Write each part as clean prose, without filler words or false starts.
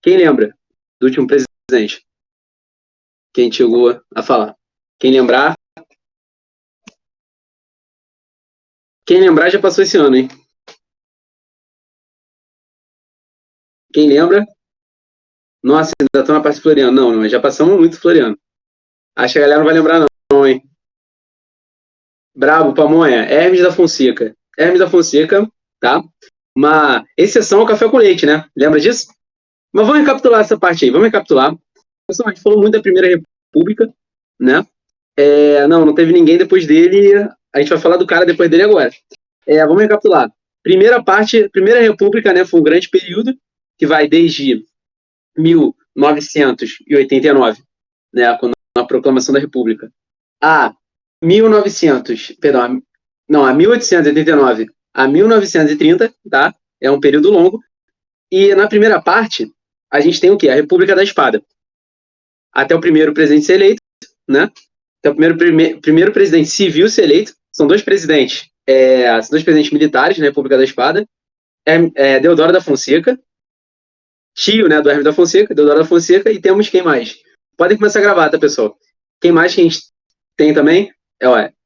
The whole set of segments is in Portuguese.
Quem lembra do último presidente? Quem chegou a falar? Quem lembrar? Quem lembrar já passou esse ano, hein? Quem lembra? Nossa, ainda estão na parte de Floriano. Não, não, já passamos muito Floriano. Acho que a galera não vai lembrar, não, hein? Brabo, Pamonha. Hermes da Fonseca. Hermes da Fonseca, tá? Uma exceção ao café com leite, né? Lembra disso? Mas vamos recapitular essa parte aí. Vamos recapitular. Pessoal, a gente falou muito da Primeira República, né? Não teve ninguém depois dele. A gente vai falar do cara depois dele agora. Vamos recapitular. Primeira parte, Primeira República, né? Foi um grande período que vai desde 1989, né? Quando a proclamação da República, a 1900, perdão, não, a 1889 a 1930, tá? É um período longo. E na primeira parte, a gente tem o quê? A República da Espada. Até o primeiro presidente ser eleito, né? Até o primeiro presidente civil ser eleito. São dois presidentes, militares na República da Espada. Deodoro da Fonseca, tio, né, do Hermes da Fonseca, Deodoro da Fonseca, e temos quem mais? Podem começar a gravar, tá, pessoal? Quem mais que a gente tem também?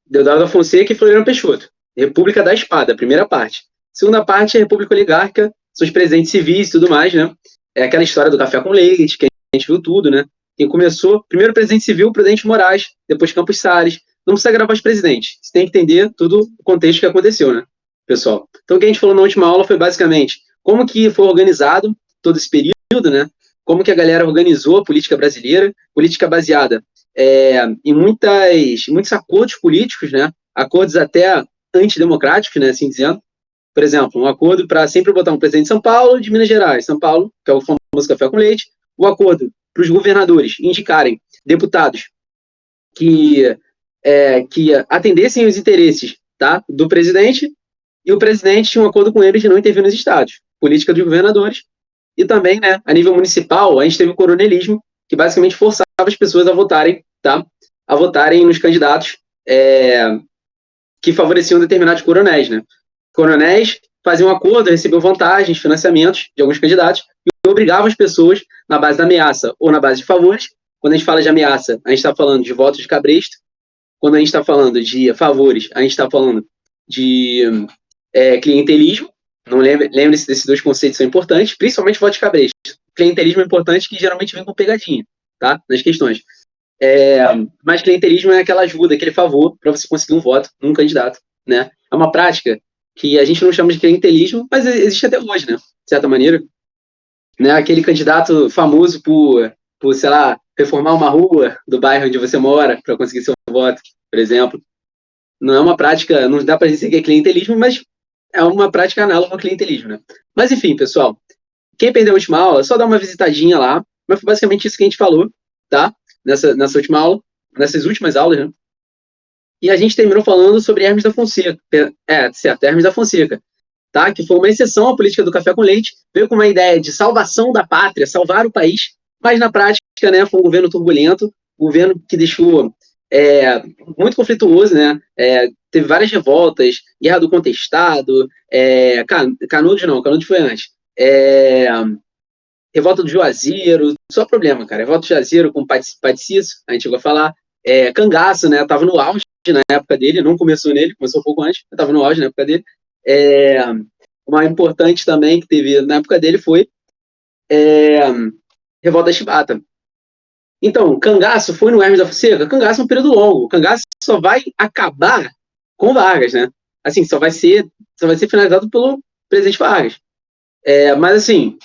Deodoro da Fonseca e Floriano Peixoto. República da Espada, primeira parte. Segunda parte é a República Oligárquica, são os presidentes civis e tudo mais, né? É aquela história do café com leite, que a gente viu tudo, né? Quem começou, primeiro presidente civil, Prudente Moraes, depois Campos Salles. Não precisa gravar os presidentes, você tem que entender tudo o contexto que aconteceu, né, pessoal? Então, o que a gente falou na última aula foi basicamente como que foi organizado todo esse período, né? Como que a galera organizou a política brasileira, política baseada em muitos acordos políticos, né? Acordos até antidemocráticos, né? Assim dizendo. Por exemplo, um acordo para sempre botar um presidente de São Paulo, de Minas Gerais, São Paulo, que é o famoso café com leite. O acordo para os governadores indicarem deputados que atendessem os interesses, tá, do presidente, e o presidente tinha um acordo com eles de não intervir nos estados. Política dos governadores. E também, né, a nível municipal, a gente teve o coronelismo, que basicamente forçava as pessoas a votarem, tá? A votarem nos candidatos que favoreciam determinados coronéis, né? Coronéis faziam um acordo, recebiam vantagens, financiamentos de alguns candidatos e obrigavam as pessoas na base da ameaça ou na base de favores. Quando a gente fala de ameaça, a gente está falando de votos de cabresto. Quando a gente está falando de favores, a gente está falando de clientelismo. Não lembre-se desses dois conceitos, são importantes, principalmente voto de cabresto. Clientelismo é importante, que geralmente vem com pegadinha, tá? Nas questões. Mas clientelismo é aquela ajuda, aquele favor para você conseguir um voto num candidato, né? É uma prática que a gente não chama de clientelismo, mas existe até hoje, né? De certa maneira. Né? Aquele candidato famoso por, sei lá, reformar uma rua do bairro onde você mora para conseguir seu voto, por exemplo. Não é uma prática, não dá para dizer que é clientelismo, mas é uma prática análoga ao clientelismo, né? Mas enfim, pessoal, quem perdeu a última aula, só dá uma visitadinha lá, mas foi basicamente isso que a gente falou, tá? Nessa última aula, nessas últimas aulas, né? E a gente terminou falando sobre Hermes da Fonseca, certo, Hermes da Fonseca, tá? Que foi uma exceção à política do café com leite, veio com uma ideia de salvação da pátria, salvar o país, mas na prática, né, foi um governo turbulento, um governo que deixou muito conflituoso, né? Teve várias revoltas, Guerra do Contestado, Canudos foi antes. Revolta do Juazeiro, só problema, cara. Revolta do Juazeiro com Paticício, a gente chegou a falar. Cangaço, né? Tava no auge na época dele, não começou nele, começou um pouco antes, mas tava no auge na época dele. Uma importante também que teve na época dele foi Revolta da Chibata. Então, Cangaço foi no Hermes da Fonseca? Cangaço é um período longo. Cangaço só vai acabar com Vargas, né? Assim, só vai ser finalizado pelo presidente Vargas. Mas, assim,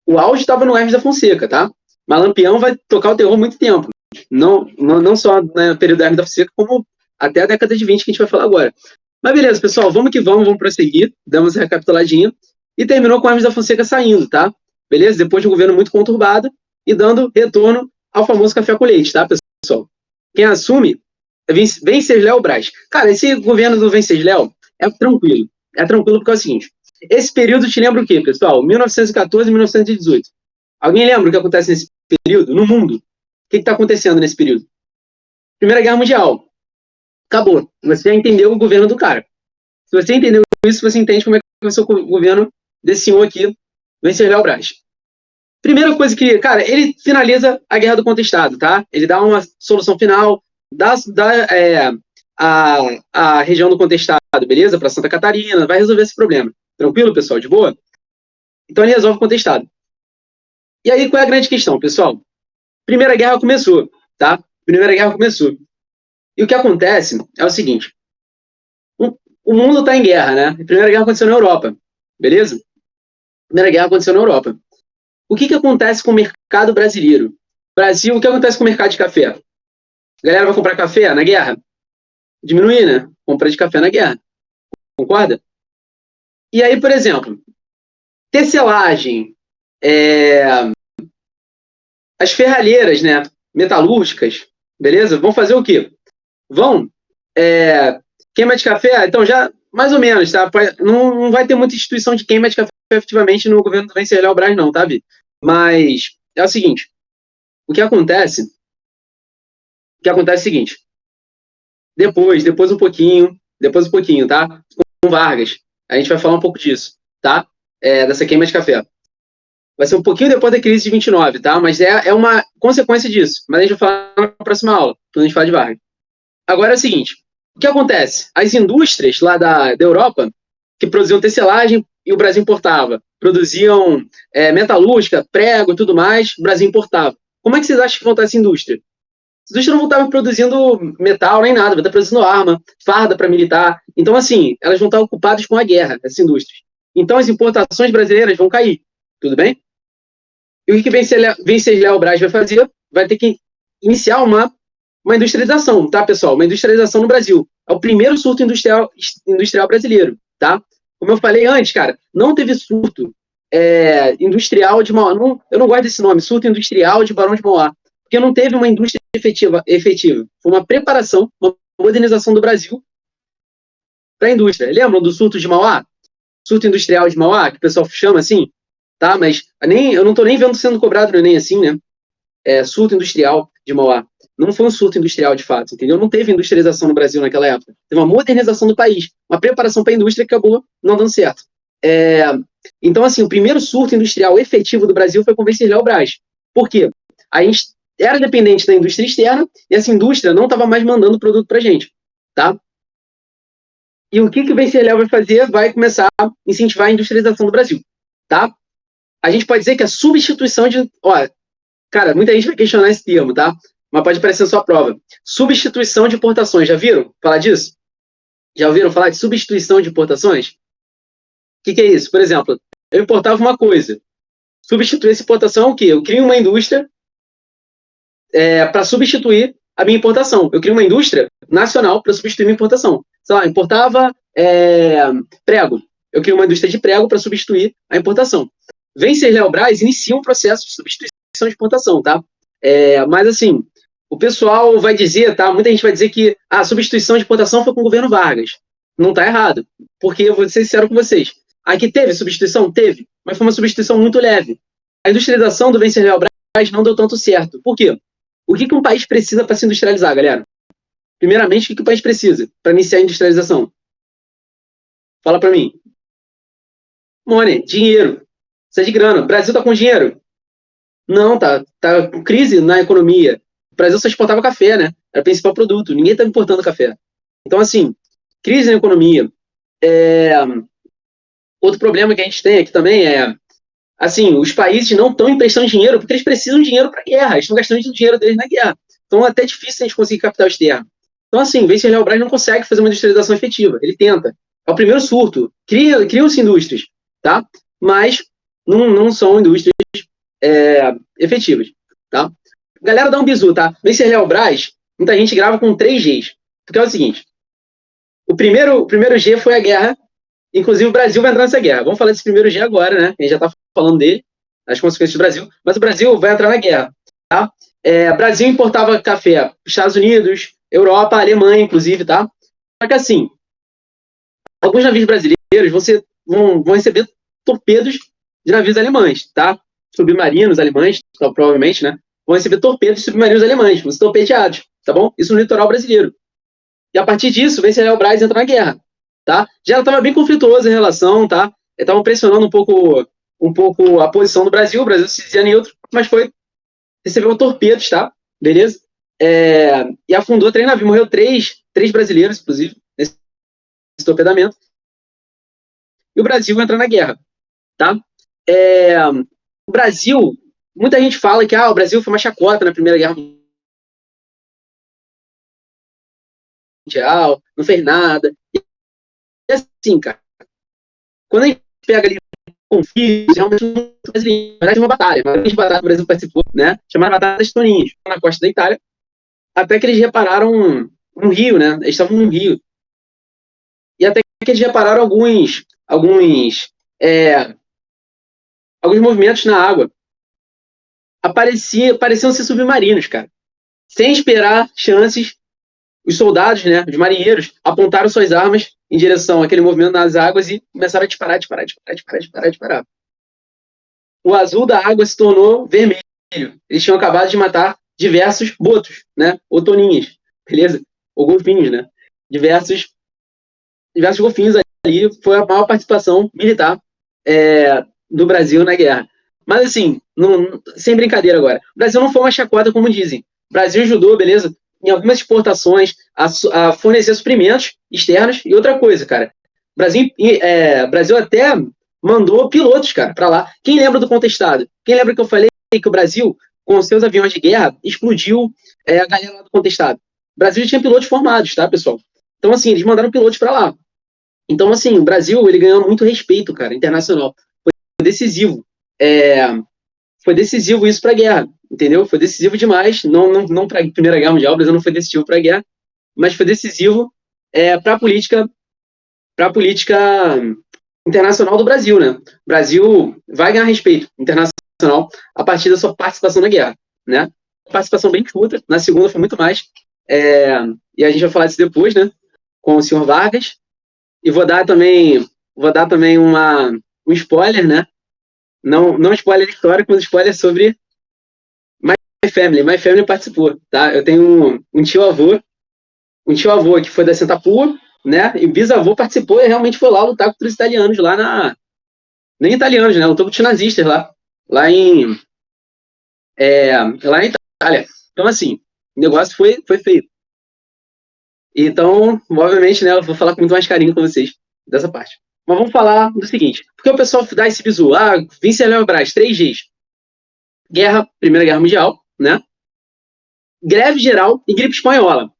o auge estava no Hermes da Fonseca, tá? Mas Lampião vai tocar o terror muito tempo. Não só no período do Hermes da Fonseca, como até a década de 20, que a gente vai falar agora. Mas beleza, pessoal, vamos que vamos prosseguir. Damos uma recapituladinha. E terminou com o Hermes da Fonseca saindo, tá? Beleza? Depois de um governo muito conturbado e dando retorno ao famoso café com leite, tá, pessoal? Quem assume é Venceslau Braz. Cara, esse governo do Venceslau é tranquilo. É tranquilo porque é o seguinte: esse período te lembra o quê, pessoal? 1914 e 1918. Alguém lembra o que acontece nesse período? No mundo. O que está acontecendo nesse período? Primeira Guerra Mundial. Acabou. Você já entendeu o governo do cara. Se você entendeu isso, você entende como é que vai ser o governo desse senhor aqui, Venceslau Braz. Primeira coisa que, cara, ele finaliza a Guerra do Contestado, tá? Ele dá uma solução final, dá a região do Contestado, beleza? Para Santa Catarina, vai resolver esse problema. Tranquilo, pessoal? De boa? Então ele resolve o Contestado. E aí, qual é a grande questão, pessoal? Primeira Guerra começou, tá? Primeira Guerra começou. E o que acontece é o seguinte: o mundo está em guerra, né? A Primeira Guerra aconteceu na Europa, beleza? A Primeira Guerra aconteceu na Europa. O que acontece com o mercado brasileiro? Brasil, o que acontece com o mercado de café? A galera vai comprar café na guerra? Diminuir, né? Compra de café na guerra. Concorda? E aí, por exemplo, tecelagem, as ferralheiras, né? Metalúrgicas, beleza? Vão fazer o quê? Vão queima de café, então já mais ou menos, tá? Não vai ter muita instituição de queima de café efetivamente no governo do Venceslau Braz, não, tá, Vi? Mas é o seguinte: o que acontece é o seguinte: depois um pouquinho, tá? Com Vargas, a gente vai falar um pouco disso, tá? Dessa queima de café. Vai ser um pouquinho depois da crise de 29, tá? Mas é uma consequência disso. Mas a gente vai falar na próxima aula, quando a gente falar de Vargas. Agora é o seguinte: o que acontece? As indústrias lá da Europa, que produziam tecelagem e o Brasil importava, produziam metalúrgica, prego e tudo mais, o Brasil importava. Como é que vocês acham que vão estar essa indústria? As indústrias não vão estar produzindo metal nem nada, vão estar produzindo arma, farda para militar. Então, assim, elas vão estar ocupadas com a guerra, essas indústrias. Então, as importações brasileiras vão cair. Tudo bem? E o que Venceslau Braz vai fazer? Vai ter que iniciar uma industrialização, tá, pessoal? Uma industrialização no Brasil. É o primeiro surto industrial brasileiro, tá? Como eu falei antes, cara, não teve surto industrial de Mauá. Eu não gosto desse nome, surto industrial de Barão de Mauá, porque não teve uma indústria efetiva. Foi uma preparação, uma modernização do Brasil para a indústria. Lembram do surto de Mauá? Surto industrial de Mauá, que o pessoal chama assim, tá? Mas eu não estou nem vendo sendo cobrado no Enem assim, né? Surto industrial de Mauá. Não foi um surto industrial de fato, entendeu? Não teve industrialização no Brasil naquela época. Teve uma modernização do país, uma preparação para a indústria que acabou não dando certo. Então, assim, o primeiro surto industrial efetivo do Brasil foi com Venceslau Braz. Por quê? A gente era dependente da indústria externa e essa indústria não estava mais mandando produto para a gente, tá? E o que o Venceslau vai fazer? Vai começar a incentivar a industrialização do Brasil, tá? A gente pode dizer que a substituição de... Cara, muita gente vai questionar esse termo, tá? Mas pode aparecer na sua prova. Substituição de importações. Já viram falar disso? Já ouviram falar de substituição de importações? O que é isso? Por exemplo, eu importava uma coisa. Substituir essa importação é o quê? Eu crio uma indústria para substituir a minha importação. Eu crio uma indústria nacional para substituir a minha importação. Sei lá, importava prego. Eu crio uma indústria de prego para substituir a importação. Venceslau Braz inicia um processo de substituição de importação, tá? Mas assim, o pessoal vai dizer, tá? Muita gente vai dizer que a substituição de importação foi com o governo Vargas. Não tá errado, porque eu vou ser sincero com vocês. Aqui teve substituição? Teve, mas foi uma substituição muito leve. A industrialização do Venceslau Braz não deu tanto certo. Por quê? O que um país precisa para se industrializar, galera? Primeiramente, o que o país precisa para iniciar a industrialização? Fala para mim. Money, dinheiro. Precisa de grana. O Brasil tá com dinheiro? Não, tá com crise na economia. O Brasil só exportava café, né? Era o principal produto. Ninguém tá importando café. Então, assim, crise na economia. Outro problema que a gente tem aqui também assim, os países não estão emprestando dinheiro porque eles precisam de dinheiro para a guerra. Eles estão gastando o dinheiro deles na guerra. Então, é até difícil a gente conseguir capital externo. Então, assim, Venceslau Braz não consegue fazer uma industrialização efetiva. Ele tenta. É o primeiro surto. Criam-se indústrias, tá? Mas não são indústrias efetivas, tá? Galera, dá um bizu, tá? Venceslau Braz, muita gente grava com 3 Gs. Porque é o seguinte: o primeiro G foi a guerra. Inclusive, o Brasil vai entrar nessa guerra. Vamos falar desse primeiro G agora, né? A gente já está falando dele, as consequências do Brasil. Mas o Brasil vai entrar na guerra, tá? Brasil importava café Estados Unidos, Europa, Alemanha, inclusive, tá? Só que, assim, alguns navios brasileiros vão receber torpedos de navios alemães, tá? Submarinos alemães, provavelmente, né? Vão receber torpedos de submarinos alemães, vão ser torpedeados, tá bom? Isso no litoral brasileiro. E a partir disso, Venceslau Braz entra na guerra, tá? Já estava bem conflituosa a relação, tá? Estavam pressionando um pouco um pouco a posição do Brasil. O Brasil se dizia neutro, mas recebeu torpedos, tá? Beleza? E afundou três navios. Morreu três brasileiros, inclusive, nesse torpedamento. E o Brasil entra na guerra, tá? O Brasil, muita gente fala que o Brasil foi uma chacota na Primeira Guerra Mundial, não fez nada. E assim, cara, quando a gente pega ali conflitos, realmente muito brasileiro. Na verdade, uma grande batalha que o Brasil participou, né? Chamada Batalha das Toninhas, na costa da Itália, até que eles repararam um rio, né? Eles estavam num rio. E até que eles repararam alguns movimentos na água. Pareciam ser submarinos, cara. Sem esperar chances, os soldados, né, os marinheiros, apontaram suas armas em direção àquele movimento nas águas e começaram a disparar. O azul da água se tornou vermelho. Eles tinham acabado de matar diversos botos, né, ou toninhas, beleza? Ou golfinhos, né? Diversos golfinhos ali. Foi a maior participação militar do Brasil na guerra. Mas assim, sem brincadeira agora, o Brasil não foi uma chacota como dizem. O Brasil ajudou, beleza? Em algumas exportações, a fornecer suprimentos externos e outra coisa, cara. O Brasil até mandou pilotos, cara, para lá. Quem lembra do Contestado? Quem lembra que eu falei que o Brasil, com seus aviões de guerra, explodiu a galera lá do Contestado? O Brasil já tinha pilotos formados, tá, pessoal? Então, assim, eles mandaram pilotos para lá. Então, assim, o Brasil, ele ganhou muito respeito, cara, internacional. Foi decisivo. Foi decisivo isso para a guerra, entendeu? Foi decisivo demais, não para a Primeira Guerra Mundial, o Brasil não foi decisivo para a guerra, mas foi decisivo para a política internacional do Brasil, né? O Brasil vai ganhar respeito internacional a partir da sua participação na guerra, né? Participação bem curta, na segunda foi muito mais, e a gente vai falar disso depois, né? Com o senhor Vargas, e vou dar também um spoiler, né? Não spoiler histórico, mas spoiler sobre My Family. My Family participou, tá? Eu tenho um tio-avô que foi da Santa Pua, né? E o bisavô participou e realmente foi lá lutar contra os italianos lá nem italianos, né? Lutou contra os nazistas lá em Itália. Então, assim, o negócio foi feito. Então, obviamente, né? Eu vou falar com muito mais carinho com vocês dessa parte. Mas vamos falar do seguinte. Porque o pessoal dá esse bizu? Vince Léo Brás, 3 Gs. Primeira Guerra Mundial, né? Greve geral e gripe espanhola,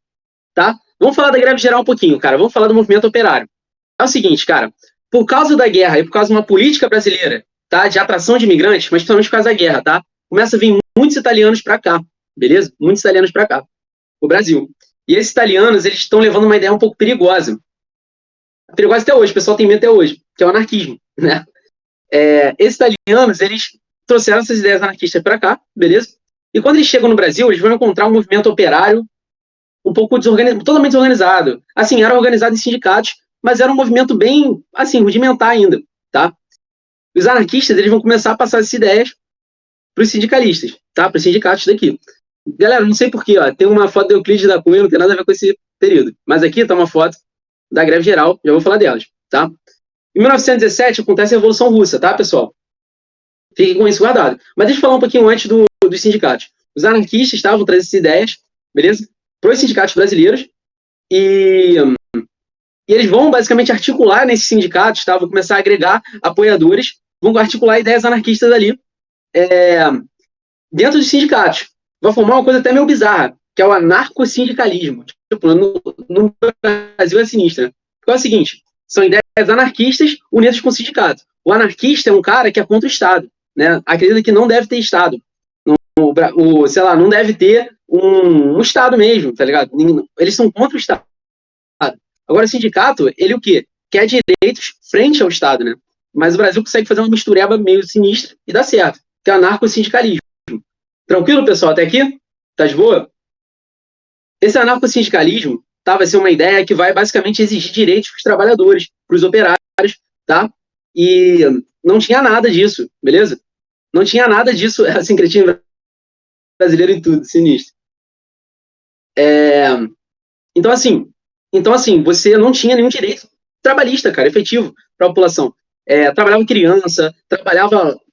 tá? Vamos falar da greve geral um pouquinho, cara. Vamos falar do movimento operário. É o seguinte, cara. Por causa da guerra e por causa de uma política brasileira, tá? De atração de imigrantes, mas principalmente por causa da guerra, tá? Começa a vir muitos italianos para cá, beleza? Muitos italianos para cá, o Brasil. E esses italianos, eles estão levando uma ideia um pouco perigosa. Perigosa até hoje, o pessoal tem medo até hoje, que é o anarquismo, né? Esses italianos, eles trouxeram essas ideias anarquistas para cá, beleza? E quando eles chegam no Brasil, eles vão encontrar um movimento operário um pouco totalmente desorganizado. Assim, era organizado em sindicatos, mas era um movimento bem, assim, rudimentar ainda, tá? Os anarquistas, eles vão começar a passar essas ideias para os sindicalistas, tá? Para os sindicatos daqui. Galera, não sei porquê, ó, tem uma foto do Euclides da Cunha, não tem nada a ver com esse período. Mas aqui tá uma foto da greve geral, já vou falar delas, tá? Em 1917 acontece a Revolução Russa, tá, pessoal? Fiquem com isso guardado. Mas deixa eu falar um pouquinho antes dos sindicatos. Os anarquistas estavam trazendo essas ideias, beleza? Para os sindicatos brasileiros e eles vão basicamente articular nesses sindicatos, tá? Vão começar a agregar apoiadores, vão articular ideias anarquistas ali dentro dos sindicatos. Vai formar uma coisa até meio bizarra, que é o anarcossindicalismo. Tipo, no Brasil é sinistro, né? Porque é o seguinte, são ideias anarquistas unidas com o sindicato. O anarquista é um cara que é contra o Estado, né? Acredita que não deve ter Estado. Sei lá, não deve ter um Estado mesmo, tá ligado? Eles são contra o Estado. Agora, o sindicato, ele o quê? Quer direitos frente ao Estado, né? Mas o Brasil consegue fazer uma mistureba meio sinistra e dá certo, que é o anarcossindicalismo. Tranquilo, pessoal, até aqui? Tá de boa? Esse anarcossindicalismo vai ser uma ideia que vai basicamente exigir direitos para os trabalhadores, para os operários, tá? E não tinha nada disso, beleza? Não tinha nada disso, sincretismo brasileiro em tudo, sinistro. Então, assim, você não tinha nenhum direito trabalhista, cara, efetivo para a população. trabalhava criança,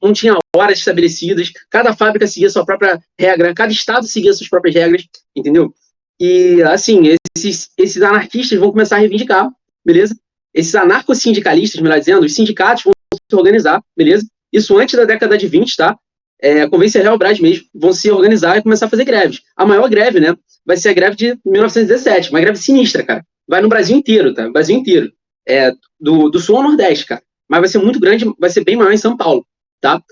não tinha horas estabelecidas, cada fábrica seguia sua própria regra, cada estado seguia suas próprias regras, entendeu? E, assim, esses anarquistas vão começar a reivindicar, beleza? Esses anarcossindicalistas, melhor dizendo, os sindicatos vão se organizar, beleza? Isso antes da década de 20, tá? Convence a Real-Brás mesmo, vão se organizar e começar a fazer greves. A maior greve, né, vai ser a greve de 1917, uma greve sinistra, cara. Vai no Brasil inteiro, tá? Brasil inteiro. Do sul ao nordeste, cara. Mas vai ser muito grande, vai ser bem maior em São Paulo, tá?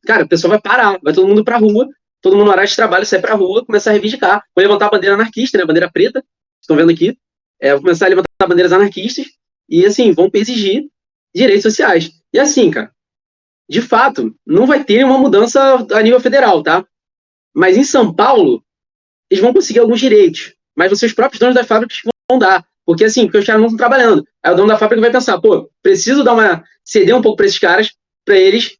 Cara, o pessoal vai parar, vai todo mundo pra rua, todo mundo no horário de trabalho sai pra rua, começar a reivindicar. Vou levantar a bandeira anarquista, né, a bandeira preta, estão vendo aqui. Vou começar a levantar bandeiras anarquistas e, assim, vão exigir direitos sociais. E, assim, cara, de fato, não vai ter uma mudança a nível federal, tá? Mas em São Paulo, eles vão conseguir alguns direitos, mas vão ser os próprios donos das fábricas que vão dar. Porque, assim, porque os caras não estão trabalhando. Aí o dono da fábrica vai pensar, pô, preciso ceder um pouco para esses caras, para eles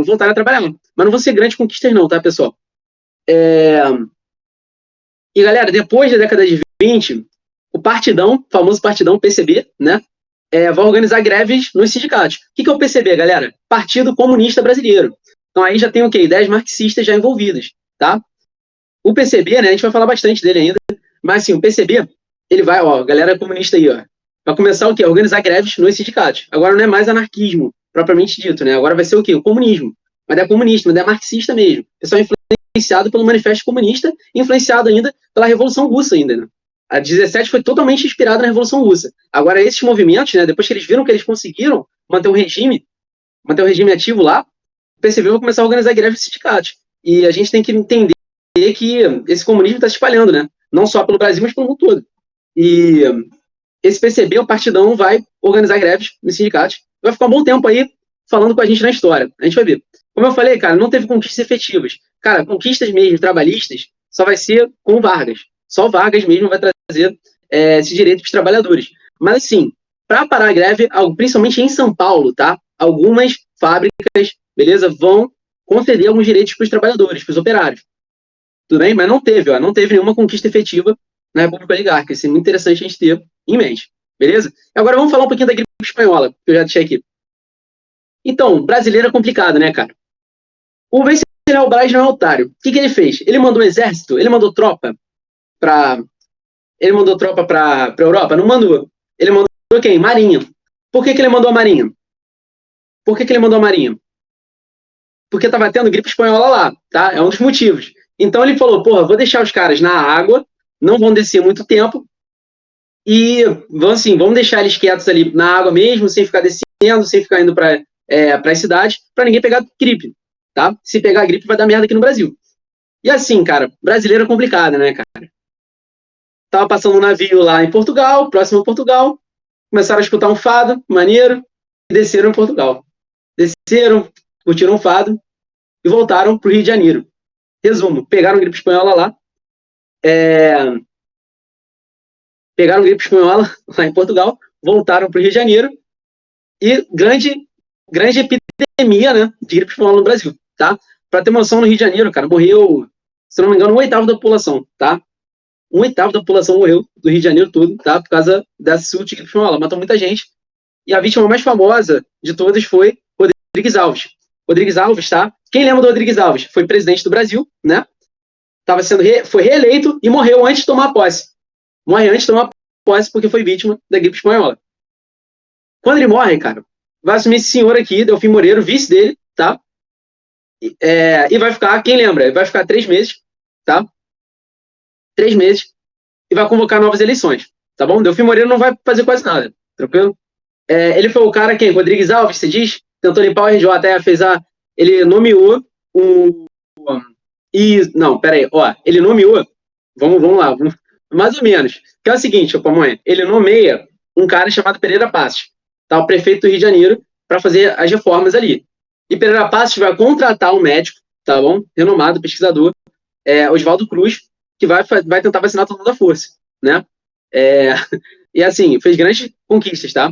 voltarem a trabalhar. Mas não vão ser grandes conquistas não, tá, pessoal? E, galera, depois da década de 20, o famoso partidão, PCB, né, vai organizar greves nos sindicatos. O que é o PCB, galera? Partido Comunista Brasileiro. Então aí já tem o quê? Ideias marxistas já envolvidas, tá? O PCB, né, a gente vai falar bastante dele ainda, mas assim, o PCB, ele vai, galera comunista aí, vai começar o quê? Organizar greves nos sindicatos. Agora não é mais anarquismo, propriamente dito, né? Agora vai ser o quê? O comunismo. Mas é comunista, mas é marxista mesmo. É só influenciado pelo Manifesto Comunista, influenciado ainda pela Revolução Russa ainda, né? A 17 foi totalmente inspirada na Revolução Russa. Agora, esses movimentos, né, depois que eles viram que eles conseguiram manter um regime ativo lá, o PCB vai começar a organizar greves nos sindicatos. E a gente tem que entender que esse comunismo está se espalhando, né? Não só pelo Brasil, mas pelo mundo todo. E esse PCB, o partidão, vai organizar greves nos sindicatos. Vai ficar um bom tempo aí falando com a gente na história. A gente vai ver. Como eu falei, cara, não teve conquistas efetivas. Cara, conquistas mesmo, trabalhistas, só vai ser com Vargas. Só Vargas mesmo vai trazer esse direito para os trabalhadores. Mas, assim, para parar a greve, principalmente em São Paulo, tá? Algumas fábricas, beleza, vão conceder alguns direitos para os trabalhadores, para os operários. Tudo bem? Mas não teve nenhuma conquista efetiva na República Oligárquica. Isso é muito interessante a gente ter em mente. Beleza? Agora vamos falar um pouquinho da gripe espanhola, que eu já deixei aqui. Então, brasileiro é complicado, né, cara? O Venceslau Braz não é otário. O que ele fez? Ele mandou exército? Ele mandou tropa para Europa? Não mandou. Ele mandou quem? Marinha. Por que ele mandou a Marinha? Porque estava tendo gripe espanhola lá, tá? É um dos motivos. Então ele falou, porra, vou deixar os caras na água, não vão descer muito tempo, e vamos deixar eles quietos ali na água mesmo, sem ficar descendo, sem ficar indo para as cidades, para ninguém pegar gripe, tá? Se pegar gripe vai dar merda aqui no Brasil. E assim, cara, brasileiro é complicado, né, cara? Tava passando um navio lá em Portugal, próximo a Portugal, começaram a escutar um fado maneiro e desceram em Portugal. Desceram, curtiram um fado e voltaram pro Rio de Janeiro. Resumo, pegaram gripe espanhola lá, lá em Portugal, voltaram para o Rio de Janeiro e grande epidemia, né, de gripe espanhola no Brasil, tá? Para ter uma noção, no Rio de Janeiro, cara, morreu, se não me engano, 1/8 da população, tá? 1/8 da população morreu do Rio de Janeiro todo, tá? Por causa dessa surto de gripe espanhola, matou muita gente. E a vítima mais famosa de todas foi Rodrigues Alves. Rodrigues Alves, tá? Quem lembra do Rodrigues Alves? Foi presidente do Brasil, né? Foi reeleito e morreu antes de tomar posse. Morre antes de tomar posse porque foi vítima da gripe espanhola. Quando ele morre, cara, vai assumir esse senhor aqui, Delfim Moreiro, vice dele, tá? E vai ficar, quem lembra? Vai ficar 3 meses, tá? 3 meses e vai convocar novas eleições, tá bom? Delfim Moreiro não vai fazer quase nada, tranquilo? Ele foi o cara, quem? Rodrigues Alves, você diz? Tentou limpar o RJ, ele nomeou não, peraí, ele nomeou, vamos lá, mais ou menos, que é o seguinte, Pamonha, ele nomeia um cara chamado Pereira Passos, tá, o prefeito do Rio de Janeiro, para fazer as reformas ali. E Pereira Passos vai contratar um médico, tá bom, renomado, pesquisador, Oswaldo Cruz, que vai tentar vacinar todo mundo à força, né? E assim, fez grandes conquistas, tá?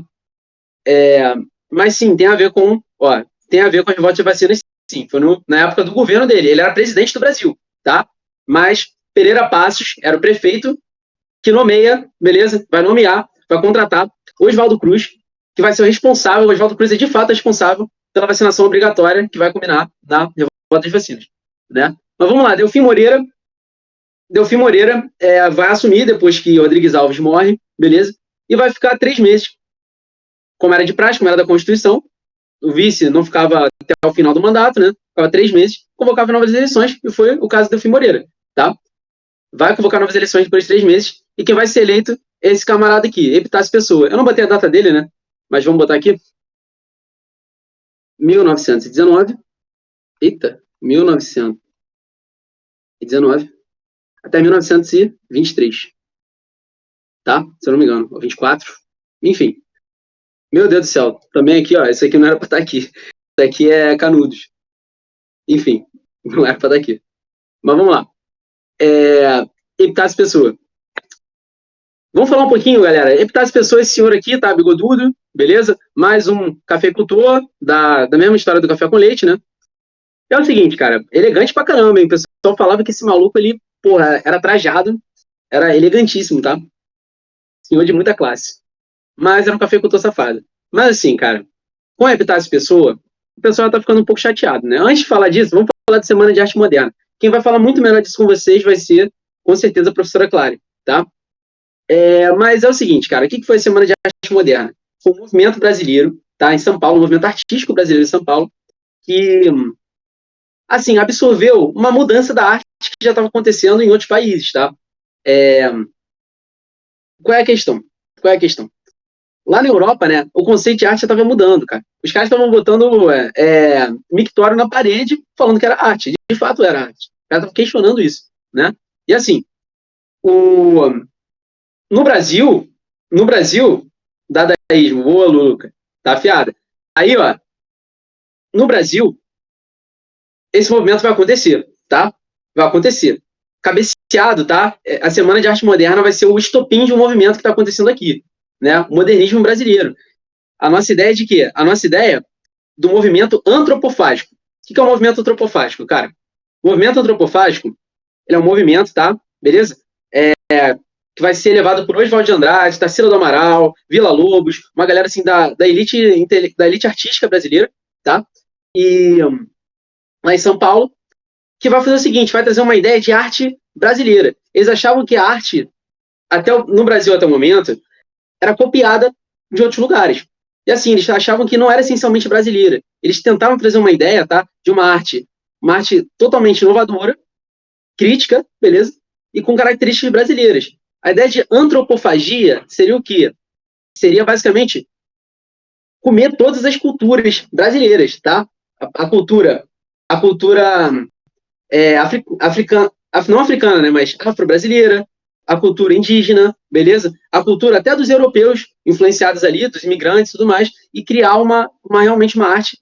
Mas sim, tem a ver com as votos de vacinas, sim, foi na época do governo dele, ele era presidente do Brasil, tá? Mas Pereira Passos era o prefeito que nomeia, beleza? Vai nomear, vai contratar Oswaldo Cruz, que vai ser o responsável, o Oswaldo Cruz é de fato responsável pela vacinação obrigatória que vai culminar na revolta das vacinas, né? Mas vamos lá, Delfim Moreira vai assumir depois que Rodrigues Alves morre, beleza? E vai ficar 3 meses, como era de praxe, como era da Constituição. O vice não ficava até o final do mandato, né? Ficava 3 meses, convocava novas eleições, e foi o caso do Delfim Moreira, tá? Vai convocar novas eleições depois de 3 meses, e quem vai ser eleito é esse camarada aqui, Epitácio Pessoa. Eu não botei a data dele, né? Mas vamos botar aqui. 1919. Eita, 1919 até 1923, tá? Se eu não me engano, ou 24. Enfim, meu Deus do céu, também aqui, ó, esse aqui não era pra estar aqui. Isso aqui é Canudos. Enfim, não era pra estar aqui. Mas vamos lá. Epitácio Pessoa. Vamos falar um pouquinho, galera. Epitácio Pessoa, esse senhor aqui, tá? Bigodudo, beleza? Mais um cafeicultor da mesma história do café com leite, né? É o seguinte, cara, elegante pra caramba, hein? O pessoal falava que esse maluco, ele, porra, era trajado, era elegantíssimo, tá? Senhor de muita classe. Mas era um cafeicultor safado. Mas assim, cara, com a Epitácio Pessoa, o pessoal tá ficando um pouco chateado, né? Antes de falar disso, vamos falar de Semana de Arte Moderna. Quem vai falar muito melhor disso com vocês vai ser, com certeza, a professora Clary, tá? Mas é o seguinte, cara, o que foi a Semana de Arte Moderna? Foi um movimento brasileiro, tá? Em São Paulo, um movimento artístico brasileiro em São Paulo, que, assim, absorveu uma mudança da arte que já estava acontecendo em outros países, tá? Qual é a questão? Qual é a questão? Lá na Europa, né, o conceito de arte já estava mudando, cara. Os caras estavam botando mictório na parede, falando que era arte. De fato era arte. Os caras estavam questionando isso, né? E assim, no Brasil, dadaísmo, boa, Luca, tá afiada. Aí, ó, no Brasil, esse movimento vai acontecer, tá? Vai acontecer. Cabeceado, tá? A Semana de Arte Moderna vai ser o estopim de um movimento que está acontecendo aqui, né? O modernismo brasileiro. A nossa ideia é de quê? A nossa ideia do movimento antropofágico. O que é o movimento antropofágico, cara? O movimento antropofágico, ele é um movimento, tá? Beleza? Que vai ser levado por Oswald de Andrade, Tarsila do Amaral, Vila Lobos, uma galera assim da elite artística brasileira, tá? E lá em São Paulo, que vai fazer o seguinte, vai trazer uma ideia de arte brasileira. Eles achavam que a arte, no Brasil até o momento, era copiada de outros lugares. E assim, eles achavam que não era essencialmente brasileira. Eles tentavam trazer uma ideia, tá, de uma arte totalmente inovadora, crítica, beleza? E com características brasileiras. A ideia de antropofagia seria o quê? Seria basicamente comer todas as culturas brasileiras, tá? A cultura africana, não africana, né, mas afro-brasileira, a cultura indígena, beleza? A cultura até dos europeus influenciados ali, dos imigrantes e tudo mais, e criar realmente uma arte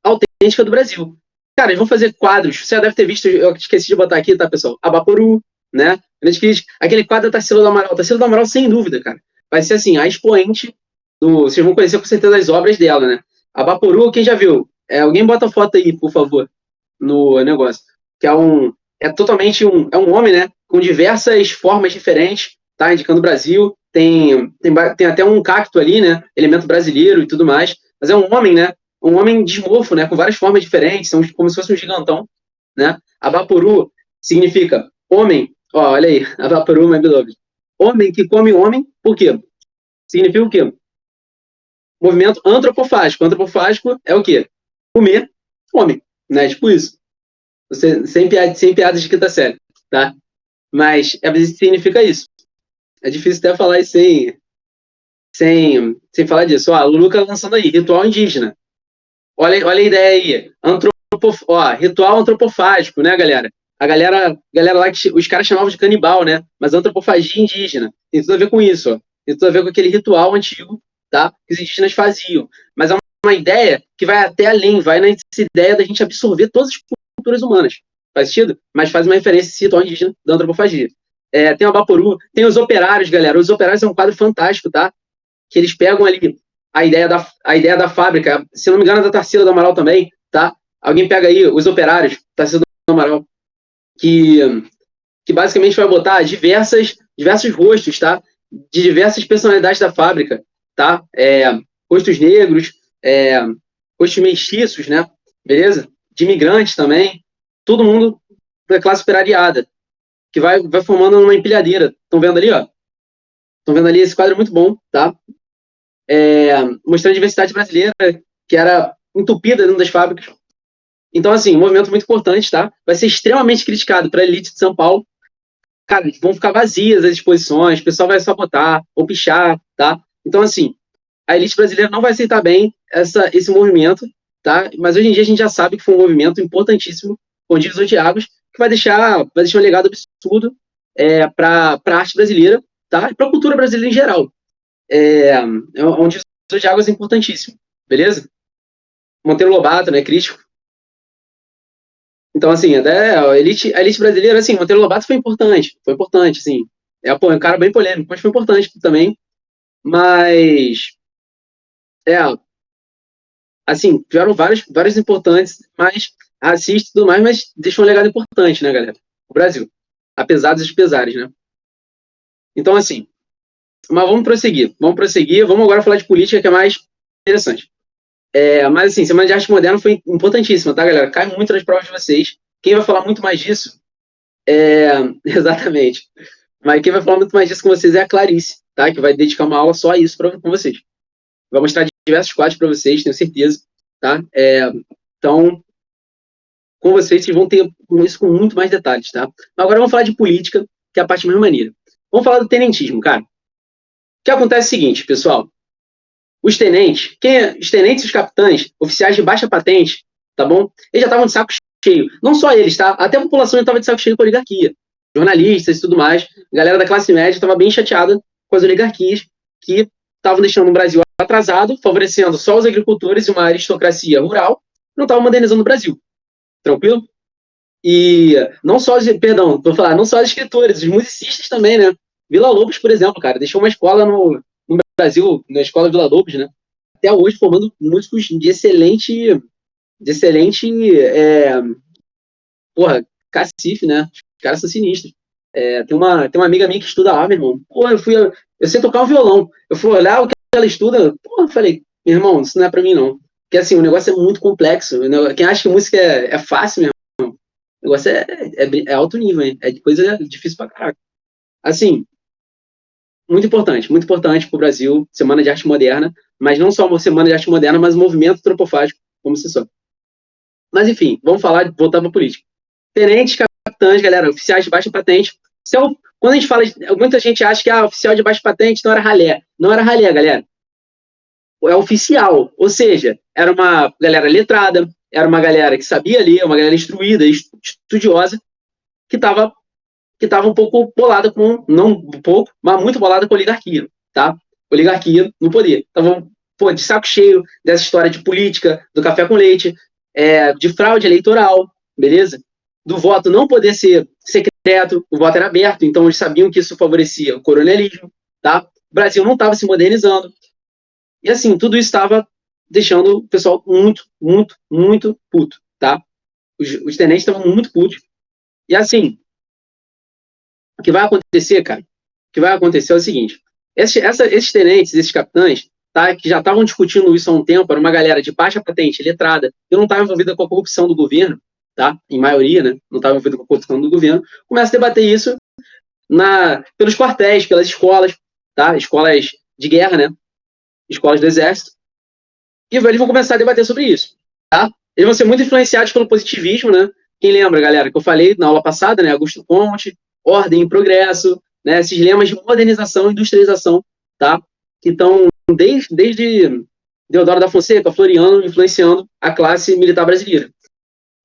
autêntica do Brasil. Cara, eles vão fazer quadros, você já deve ter visto, eu esqueci de botar aqui, tá, pessoal? Abaporu, né? Aquele quadro da Tarsila do Amaral. Tarsila do Amaral, sem dúvida, cara. Vai ser assim, a expoente vocês vão conhecer com certeza as obras dela, né? Abaporu, quem já viu? Alguém bota a foto aí, por favor, no negócio. Que totalmente um homem, né? Com diversas formas diferentes, tá? Indicando o Brasil. Tem até um cacto ali, né? Elemento brasileiro e tudo mais. Mas é um homem, né? Um homem desmorfo, né? Com várias formas diferentes, como se fosse um gigantão, né? Abaporu significa homem. Ó, olha aí, Abaporu, my beloved. Homem que come homem, por quê? Significa o quê? Movimento antropofágico. Antropofágico é o quê? Comer homem, né? Tipo isso. Sem piadas de quinta série, tá? Mas significa isso. É difícil até falar isso sem falar disso. Ó, a Luluca lançando aí, ritual indígena. Olha a ideia aí. Ritual antropofágico, né, galera? A galera lá que os caras chamavam de canibal, né? Mas antropofagia indígena. Tem tudo a ver com isso, ó. Tem tudo a ver com aquele ritual antigo, tá? Que os indígenas faziam. Mas é uma ideia que vai até além, vai nessa ideia da gente absorver todas as culturas humanas. Faz sentido? Mas faz uma referência a esse ritual indígena da antropofagia. Tem o Abaporu, tem os operários, galera. Os operários é um quadro fantástico, tá? Que eles pegam ali a ideia da fábrica, se não me engano, é da Tarsila do Amaral também, tá? Alguém pega aí os operários, Tarsila do Amaral, que basicamente vai botar diversos rostos, tá? De diversas personalidades da fábrica, tá? rostos negros, rostos mestiços, né? Beleza? De imigrantes também. Todo mundo da classe operariada, que vai formando uma empilhadeira. Estão vendo ali, ó? Estão vendo ali esse quadro muito bom, tá? Mostrando a diversidade brasileira, que era entupida dentro das fábricas. Então, assim, um movimento muito importante, tá? Vai ser extremamente criticado para a elite de São Paulo. Cara, vão ficar vazias as exposições, o pessoal vai sabotar ou pichar, tá? Então, assim, a elite brasileira não vai aceitar bem esse movimento, tá? Mas hoje em dia a gente já sabe que foi um movimento importantíssimo, como diz o Thiago, que vai deixar um legado absurdo para a arte brasileira, tá? E para a cultura brasileira em geral. É um divisor de águas importantíssimo, beleza? Monteiro Lobato, né, crítico. Então, assim, até a elite brasileira, assim, Monteiro Lobato foi importante, assim. É um cara bem polêmico, mas foi importante também. Mas, assim, tiveram vários importantes, mas racista e tudo mais, mas deixou um legado importante, né, galera? O Brasil. Apesar dos pesares, né? Então, assim, mas vamos prosseguir, vamos agora falar de política, que é mais interessante. Mas, assim, Semana de Arte Moderna foi importantíssima, tá, galera? Cai muito nas provas de vocês. Quem vai falar muito mais disso exatamente. Mas quem vai falar muito mais disso com vocês é a Clarice, tá? Que vai dedicar uma aula só a isso com vocês. Vai mostrar diversos quadros para vocês, tenho certeza, tá? Então, com vocês vão ter isso com muito mais detalhes, tá? Agora vamos falar de política, que é a parte mais maneira. Vamos falar do tenentismo, cara. O que acontece é o seguinte, pessoal. Os tenentes e os capitães, oficiais de baixa patente, tá bom? Eles já estavam de saco cheio. Não só eles, tá? Até a população já estava de saco cheio com a oligarquia. Jornalistas e tudo mais. A galera da classe média estava bem chateada com as oligarquias que estavam deixando o Brasil atrasado, favorecendo só os agricultores e uma aristocracia rural, não estavam modernizando o Brasil. Tranquilo? E não só não só os escritores, os musicistas também, né? Villa-Lobos, por exemplo, cara, deixou uma escola no Brasil, na escola Villa-Lobos, né? Até hoje formando músicos de excelente cacife, né? Os caras são sinistros. Tem uma amiga minha que estuda lá, meu irmão. Pô, eu sei tocar um violão. Eu fui olhar o que ela estuda, pô, eu falei, meu irmão, isso não é pra mim, não. Porque, assim, o negócio é muito complexo. Quem acha que música é fácil, meu irmão, o negócio é alto nível, hein? É coisa difícil pra caraca. Assim, muito importante pro Brasil, Semana de Arte Moderna, mas não só uma Semana de Arte Moderna, mas um movimento antropofágico, como se soube. Mas, enfim, vamos voltar pra política. Tenentes, capitães, galera, oficiais de baixa patente. Quando a gente fala, muita gente acha que oficial de baixa patente não era ralé. Não era ralé, galera. É oficial, ou seja, era uma galera letrada, era uma galera que sabia ler, uma galera instruída, estudiosa, que estava um pouco bolada não um pouco, mas muito bolada com a oligarquia, tá? Oligarquia no poder. Estavam, de saco cheio dessa história de política, do café com leite, de fraude eleitoral, beleza? Do voto não poder ser secreto, o voto era aberto, então eles sabiam que isso favorecia o coronelismo, tá? O Brasil não estava se modernizando. E assim, tudo isso estava deixando o pessoal muito, muito, muito puto, tá? Os tenentes estavam muito putos. E assim, o que vai acontecer, cara? O que vai acontecer é o seguinte: esses tenentes, esses capitães, tá, que já estavam discutindo isso há um tempo, era uma galera de baixa patente, letrada, que não estava envolvida com a corrupção do governo, tá? Em maioria, né? Não estava envolvida com a corrupção do governo. Começa a debater isso pelos quartéis, pelas escolas, tá? Escolas de guerra, né? Escolas do exército. E eles vão começar a debater sobre isso, tá? Eles vão ser muito influenciados pelo positivismo, né? Quem lembra, galera, que eu falei na aula passada, né? Augusto Comte, ordem e progresso, né? Esses lemas de modernização e industrialização, tá? Que estão desde Deodoro da Fonseca, Floriano, influenciando a classe militar brasileira.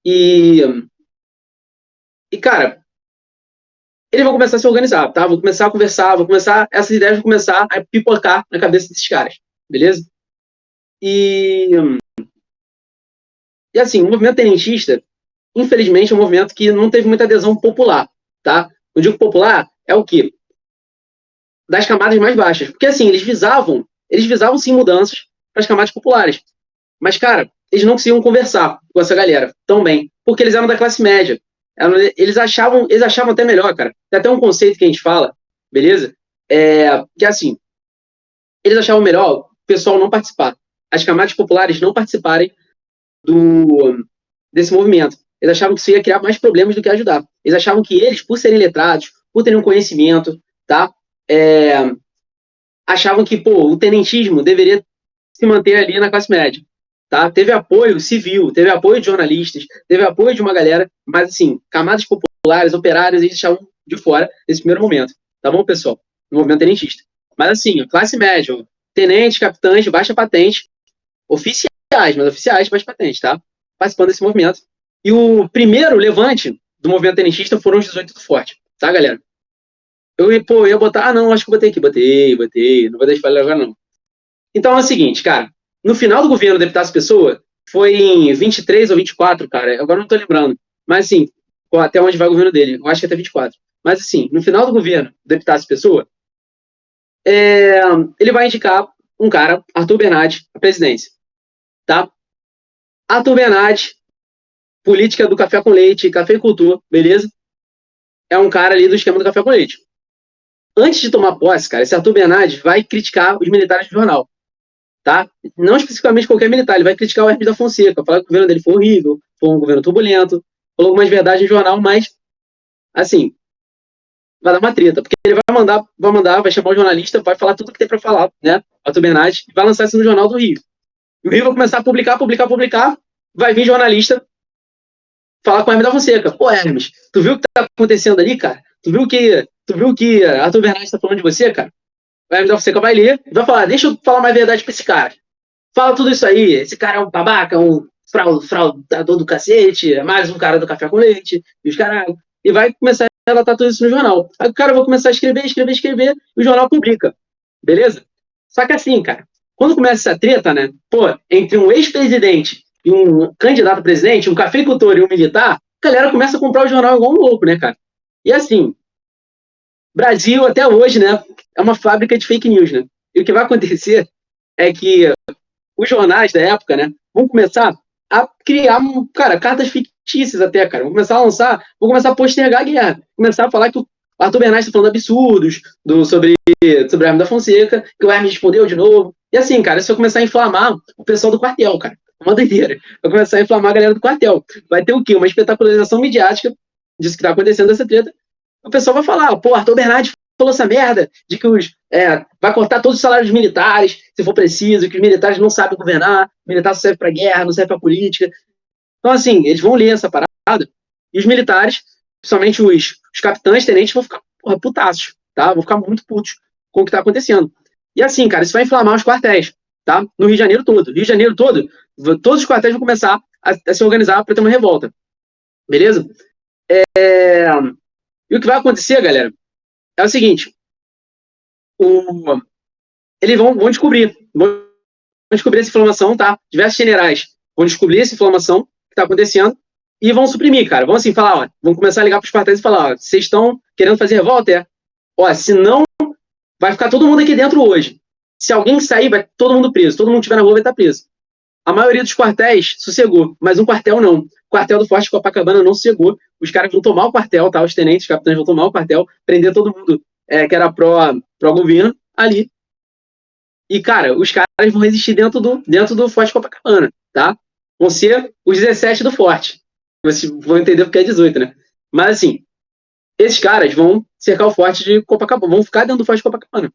E cara, eles vão começar a se organizar, tá? Vão começar a conversar, essas ideias vão começar a pipocar na cabeça desses caras, beleza? E assim, o movimento tenentista, infelizmente, é um movimento que não teve muita adesão popular, tá? Eu digo popular, é o quê? Das camadas mais baixas. Porque, assim, eles visavam sim mudanças para as camadas populares. Mas, cara, eles não conseguiam conversar com essa galera tão bem, porque eles eram da classe média. Eles achavam até melhor, cara. Tem até um conceito que a gente fala, beleza? Que é assim, eles achavam melhor pessoal não participar, as camadas populares não participarem desse movimento. Eles achavam que isso ia criar mais problemas do que ajudar. Eles achavam que eles, por serem letrados, por terem um conhecimento, tá? Achavam que, pô, o tenentismo deveria se manter ali na classe média, tá? Teve apoio civil, teve apoio de jornalistas, teve apoio de uma galera, mas, assim, camadas populares, operários, eles deixavam de fora nesse primeiro momento, tá bom, pessoal? No movimento tenentista. Mas, assim, classe média, tenentes, capitães de baixa patente, oficiais de baixa patente, tá? Participando desse movimento. E o primeiro levante do movimento tenentista foram os 18 do Forte, tá, galera? Eu ia botar, não, acho que eu botei aqui, botei, não vou deixar ele agora, não. Então é o seguinte, cara, no final do governo do deputado Pessoa, foi em 23 ou 24, cara, agora não tô lembrando, mas assim, até onde vai o governo dele, eu acho que até 24. Mas assim, no final do governo do deputado Pessoa, ele vai indicar um cara, Arthur Bernardi, a presidência, tá? Arthur Bernardi, política do café com leite, cafeicultor, beleza? É um cara ali do esquema do café com leite. Antes de tomar posse, cara, esse Arthur Bernardi vai criticar os militares do jornal, tá? Não especificamente qualquer militar, ele vai criticar o Hermes da Fonseca, falar que o governo dele foi horrível, foi um governo turbulento, falou algumas verdades no jornal, mas, assim, vai dar uma treta, porque ele vai chamar o jornalista, vai falar tudo que tem para falar, né? Arthur Bernardi, e vai lançar isso no Jornal do Rio. E o Rio vai começar a publicar, vai vir jornalista falar com o Hermes da Fonseca. Pô, Hermes, tu viu o que tá acontecendo ali, cara? Tu viu que Arthur Bernardi tá falando de você, cara? O Hermes da Fonseca vai ler e vai falar, deixa eu falar mais verdade pra esse cara. Fala tudo isso aí, esse cara é um babaca, um fraudador do cacete, é mais um cara do café com leite, e os caralho. E vai começar a relatar tudo isso no jornal. Aí o cara vai começar a escrever, e o jornal publica. Beleza? Só que assim, cara, quando começa essa treta, né, pô, entre um ex-presidente e um candidato a presidente, um cafeicultor e um militar, a galera começa a comprar o jornal igual um louco, né, cara? E assim, Brasil, até hoje, né, é uma fábrica de fake news, né? E o que vai acontecer é que os jornais da época, né, vão começar a criar, cara, cartas fictícias até, cara. Vão começar a postergar a guerra. Começar a falar que o Arthur Bernardes está falando absurdos sobre o Hermes da Fonseca, que o Hermes respondeu de novo. E assim, cara, isso vai começar a inflamar o pessoal do quartel, cara. Uma doideira. Vai começar a inflamar a galera do quartel. Vai ter o quê? Uma espetacularização midiática disso que está acontecendo, dessa treta. O pessoal vai falar, pô, Arthur Bernardes falou essa merda de que vai cortar todos os salários militares, se for preciso, que os militares não sabem governar, militar só serve para guerra, não serve para política. Então, assim, eles vão ler essa parada e os militares, principalmente os capitães, tenentes, vão ficar putaços, tá? Vão ficar muito putos com o que está acontecendo. E assim, cara, isso vai inflamar os quartéis, tá? No Rio de Janeiro todo. Rio de Janeiro todo, todos os quartéis vão começar a se organizar para ter uma revolta. Beleza? E o que vai acontecer, galera, é o seguinte, eles vão descobrir essa informação, tá? Diversos generais vão descobrir essa informação que está acontecendo e vão suprimir, cara. Vão assim falar, ó, vão começar a ligar para os quartéis e falar, ó, vocês estão querendo fazer revolta? Ó, se não, vai ficar todo mundo aqui dentro hoje. Se alguém sair, vai todo mundo preso. Todo mundo que estiver na rua vai estar preso. A maioria dos quartéis sossegou, mas um quartel não. O quartel do Forte de Copacabana não sossegou. Os caras vão tomar o quartel, tá? Os tenentes, os capitães vão tomar o quartel, prender todo mundo que era pró-governo ali. E, cara, os caras vão resistir dentro do Forte de Copacabana, tá? Vão ser os 17 do Forte. Vocês vão entender porque é 18, né? Mas, assim, esses caras vão cercar o Forte de Copacabana, vão ficar dentro do Forte de Copacabana.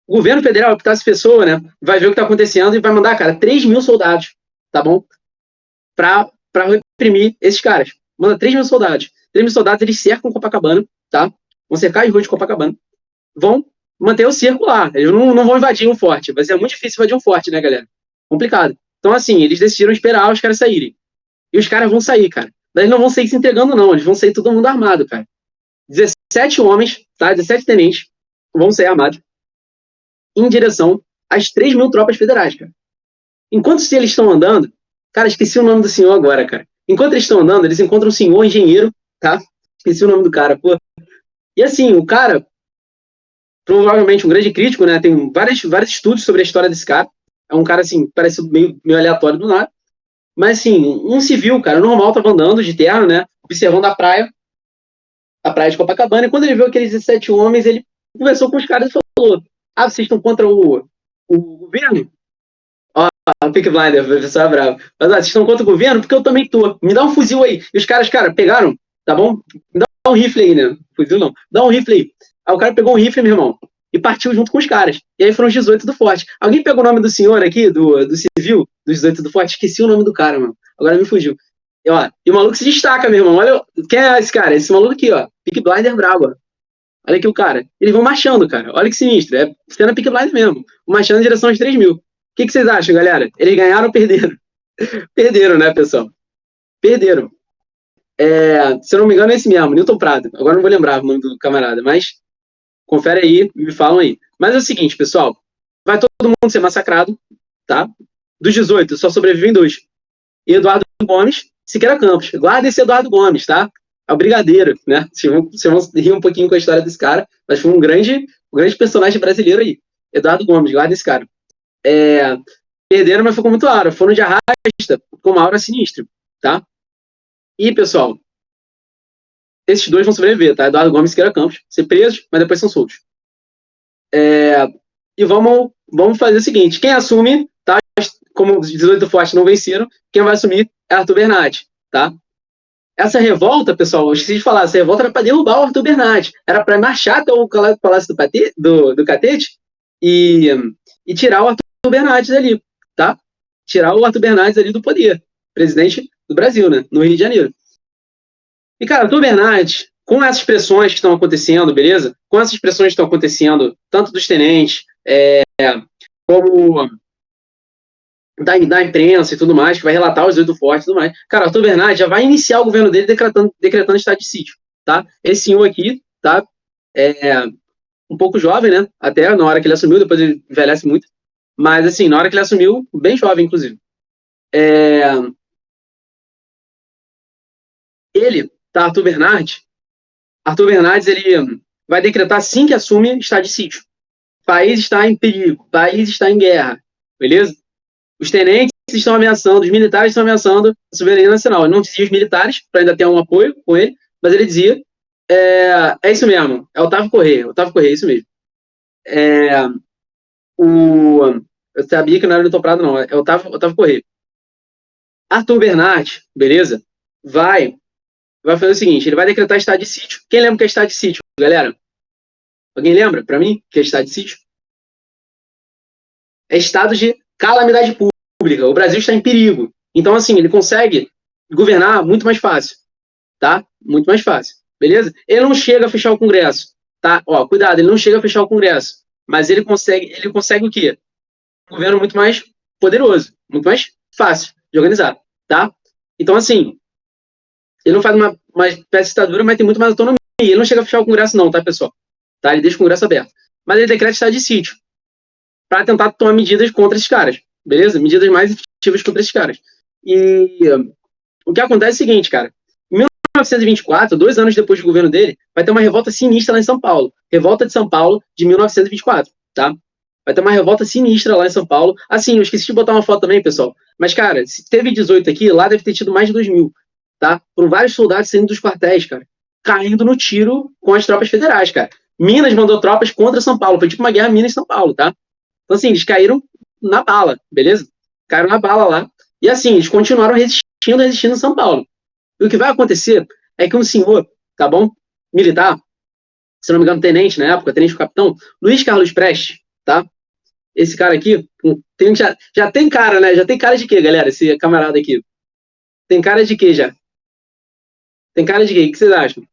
O governo federal, que tá essa pessoa, né, vai ver o que tá acontecendo e vai mandar, cara, 3 mil soldados, tá bom? Pra reprimir esses caras. Manda 3 mil soldados. 3 mil soldados, eles cercam Copacabana, tá? Vão cercar as ruas de Copacabana. Vão manter o cerco lá. Eles não vão invadir um forte. Vai ser muito difícil invadir um forte, né, galera? Complicado. Então, assim, eles decidiram esperar os caras saírem. E os caras vão sair, cara. Mas eles não vão sair se entregando, não. Eles vão sair todo mundo armado, cara. 17 homens, tá? 17 tenentes vão sair armados em direção às 3 mil tropas federais, cara. Enquanto eles estão andando, cara, esqueci o nome do senhor agora, cara. Enquanto eles estão andando, eles encontram um senhor engenheiro, tá? Esqueci o nome do cara, pô. E assim, o cara, provavelmente um grande crítico, né? Tem vários estudos sobre a história desse cara. É um cara, assim, parece meio aleatório do nada. Mas, assim, um civil, cara, normal, tava andando de terno, né? Observando a praia de Copacabana. E quando ele viu aqueles 17 homens, ele conversou com os caras e falou: ah, vocês estão contra o o governo, ó, o Peaky Blinders, o pessoal é bravo. Mas ó, vocês estão contra o governo? Porque eu também tô. Me dá um fuzil aí. E os caras, cara, pegaram, tá bom? Me dá um rifle aí, né? Fuzil não. Dá um rifle aí. Aí o cara pegou um rifle, meu irmão, e partiu junto com os caras. E aí foram os 18 do Forte. Alguém pegou o nome do senhor aqui, do civil, dos 18 do Forte? Esqueci o nome do cara, mano. Agora me fugiu. E, ó, e o maluco se destaca, meu irmão. Olha, quem é esse cara? Esse maluco aqui, ó. Peaky Blinder brabo, ó. Olha aqui o cara. Eles vão marchando, cara. Olha que sinistro. É cena Peaky Blinders mesmo. Marchando em direção aos 3.000. O que vocês acham, galera? Eles ganharam ou perderam? Perderam, né, pessoal? Perderam. Se eu não me engano, é esse mesmo, Newton Prado. Agora não vou lembrar o nome do camarada, mas confere aí, me falam aí. Mas é o seguinte, pessoal. Vai todo mundo ser massacrado, tá? Dos 18, só sobrevivem 2. E Eduardo Gomes, Siqueira Campos. Guarda esse Eduardo Gomes, tá? É o Brigadeiro, né? Vocês vão rir um pouquinho com a história desse cara, mas foi um grande personagem brasileiro aí. Eduardo Gomes, guarda esse cara. Perderam, mas foi com muito aura. Foram de arrasta, com uma aura sinistra, tá? E, pessoal, esses 2 vão sobreviver, tá? Eduardo Gomes e Siqueira Campos. Ser presos, mas depois são soltos. E vamos fazer o seguinte. Quem assume, tá? Como os 18 fortes não venceram, quem vai assumir é Arthur Bernardes, tá? Essa revolta, pessoal, eu esqueci de falar, essa revolta era para derrubar o Arthur Bernardes. Era para marchar até o Palácio do Catete e tirar o Arthur Bernardes ali, tá? Tirar o Arthur Bernardes ali do poder. Presidente do Brasil, né? No Rio de Janeiro. E, cara, Arthur Bernardes, com essas pressões que estão acontecendo, beleza? Com essas pressões que estão acontecendo, tanto dos tenentes, como da imprensa e tudo mais, que vai relatar os 8 fortes e tudo mais. Cara, Arthur Bernardes já vai iniciar o governo dele decretando estado de sítio, tá? Esse senhor aqui, tá? Um pouco jovem, né? Até na hora que ele assumiu, depois ele envelhece muito. Mas, assim, na hora que ele assumiu, bem jovem, inclusive. Ele, tá? Arthur Bernardes, ele vai decretar assim que assume estado de sítio. O país está em perigo, o país está em guerra, beleza? Os tenentes estão ameaçando, os militares estão ameaçando a soberania nacional. Ele não dizia os militares, para ainda ter um apoio com ele, mas ele dizia, isso mesmo, é Otávio Corrêa, isso mesmo. Eu sabia que não era Newton Prado, não, é Otávio Corrêa. Arthur Bernardes, beleza? Vai fazer o seguinte, ele vai decretar estado de sítio. Quem lembra o que é estado de sítio, galera? Alguém lembra, para mim, o que é estado de sítio? É estado de calamidade pública. O Brasil está em perigo. Então, assim, ele consegue governar muito mais fácil, tá? Muito mais fácil, beleza? Ele não chega a fechar o Congresso, tá? Ó, cuidado, ele não chega a fechar o Congresso, mas ele consegue o quê? Um governo muito mais poderoso, muito mais fácil de organizar, tá? Então, assim, ele não faz uma espécie de ditadura, mas tem muito mais autonomia. Ele não chega a fechar o Congresso não, tá, pessoal? Tá? Ele deixa o Congresso aberto. Mas ele decreta estado de sítio para tentar tomar medidas contra esses caras, beleza? Medidas mais efetivas contra esses caras. E o que acontece é o seguinte, cara. Em 1924, 2 anos depois do governo dele, vai ter uma revolta sinistra lá em São Paulo. Revolta de São Paulo de 1924, tá? Vai ter uma revolta sinistra lá em São Paulo. Assim, eu esqueci de botar uma foto também, pessoal. Mas, cara, se teve 18 aqui, lá deve ter tido mais de 2.000, tá? Foram vários soldados saindo dos quartéis, cara. Caindo no tiro com as tropas federais, cara. Minas mandou tropas contra São Paulo. Foi tipo uma guerra Minas-São Paulo, tá? Então, assim, eles caíram na bala, beleza? Caíram na bala lá. E, assim, eles continuaram resistindo em São Paulo. E o que vai acontecer é que um senhor, tá bom? Militar, se não me engano, tenente na época, tenente-capitão, Luiz Carlos Prestes, tá? Esse cara aqui, já tem cara, né? Já tem cara de quê, galera? Esse camarada aqui. Tem cara de quê já? Tem cara de quê? O que vocês acham?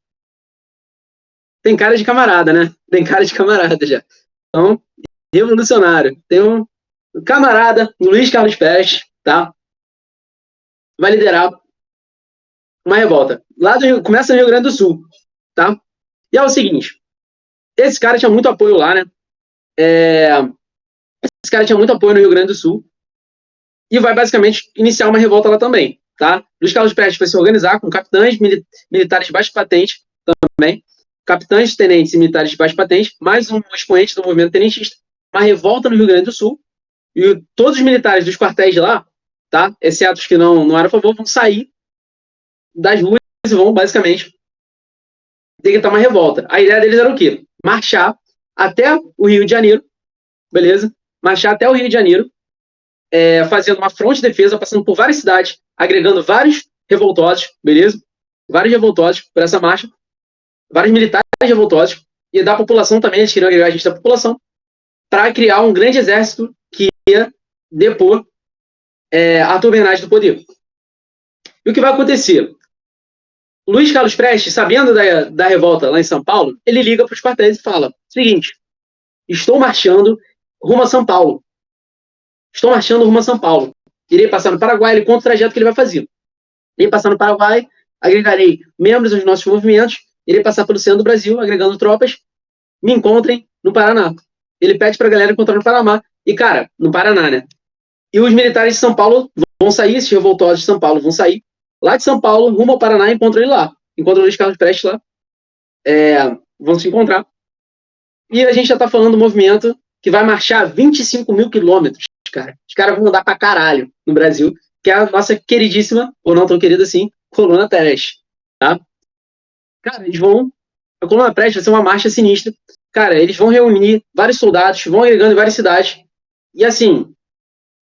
Tem cara de camarada, né? Tem cara de camarada já. Então, revolucionário. Tem um camarada, Luiz Carlos Prestes, tá? Vai liderar uma revolta. Lá do Rio, começa no Rio Grande do Sul, tá? E é o seguinte, esse cara tinha muito apoio lá, né? Esse cara tinha muito apoio no Rio Grande do Sul e vai basicamente iniciar uma revolta lá também, tá? Luiz Carlos Prestes vai se organizar com capitães militares de baixa patente também, capitães, tenentes e militares de baixa patente, mais um expoente do movimento tenentista, uma revolta no Rio Grande do Sul e todos os militares dos quartéis de lá, tá? Exceto os que não eram a favor, vão sair das ruas e vão basicamente decretar uma revolta. A ideia deles era o quê? Marchar até o Rio de Janeiro, beleza? marchar até o Rio de Janeiro, fazendo uma fronte de defesa, passando por várias cidades, agregando vários revoltosos, beleza? Vários revoltosos por essa marcha, vários militares revoltosos, e da população também, eles queriam agregar a gente da população, para criar um grande exército que ia depor Arthur Bernardes do poder. E o que vai acontecer? Luiz Carlos Prestes, sabendo da revolta lá em São Paulo, ele liga para os quartéis e fala: seguinte, estou marchando rumo a São Paulo. Estou marchando rumo a São Paulo. Irei passar no Paraguai, ele conta o trajeto que ele vai fazer. Irei passar no Paraguai, agregarei membros aos nossos movimentos, irei passar pelo centro do Brasil, agregando tropas, me encontrem no Paraná. Ele pede para a galera encontrar no Paraná. E, cara, no Paraná, né? E os militares de São Paulo vão sair, esses revoltosos de São Paulo vão sair lá de São Paulo, rumo ao Paraná, e encontram ele lá. Encontram o Luiz Carlos Prestes lá. Vão se encontrar. E a gente já tá falando do movimento que vai marchar 25 mil quilômetros, cara. Os caras vão andar pra caralho no Brasil, que é a nossa queridíssima, ou não tão querida assim, Coluna Prestes, tá? Cara, eles vão... A Coluna Prestes vai ser uma marcha sinistra. Cara, eles vão reunir vários soldados, vão agregando em várias cidades. E assim,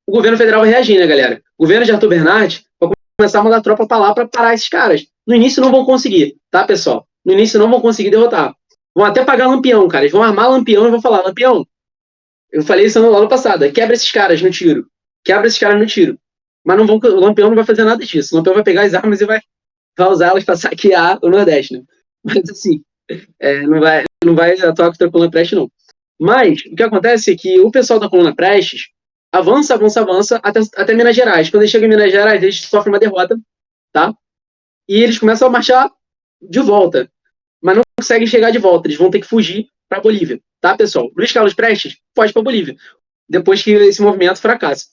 o governo federal vai reagir, né, galera? O governo de Arthur Bernardes vai começar a mandar tropa pra lá pra parar esses caras. No início não vão conseguir, tá, pessoal? No início não vão conseguir derrotar. Vão até pagar Lampião, cara. Eles vão armar Lampião e vão falar: Lampião, eu falei isso no ano passado, quebra esses caras no tiro. Quebra esses caras no tiro. Mas não vão, o Lampião não vai fazer nada disso. O Lampião vai pegar as armas e vai usá-las para saquear o Nordeste, né? Mas assim, não vai atuar contra a Coluna Prestes, não. Mas o que acontece é que o pessoal da Coluna Prestes avança até Minas Gerais. Quando eles chegam em Minas Gerais, eles sofrem uma derrota, tá? E eles começam a marchar de volta. Mas não conseguem chegar de volta. Eles vão ter que fugir para Bolívia, tá, pessoal? Luiz Carlos Prestes foge para Bolívia, depois que esse movimento fracassa.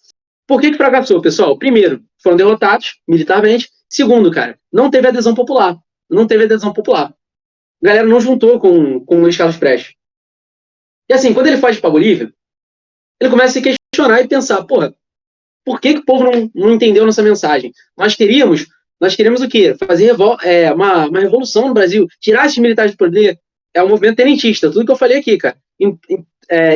Por que fracassou, pessoal? Primeiro, foram derrotados militarmente. Segundo, cara, não teve adesão popular. Não teve adesão popular. A galera não juntou com o Luiz Carlos Prestes. E assim, quando ele foge para Bolívia, ele começa a se questionar e pensar: porra, por que o povo não entendeu nossa mensagem? Nós queríamos o quê? Fazer uma revolução no Brasil, tirar esses militares do poder. É um movimento tenentista, tudo que eu falei aqui, cara.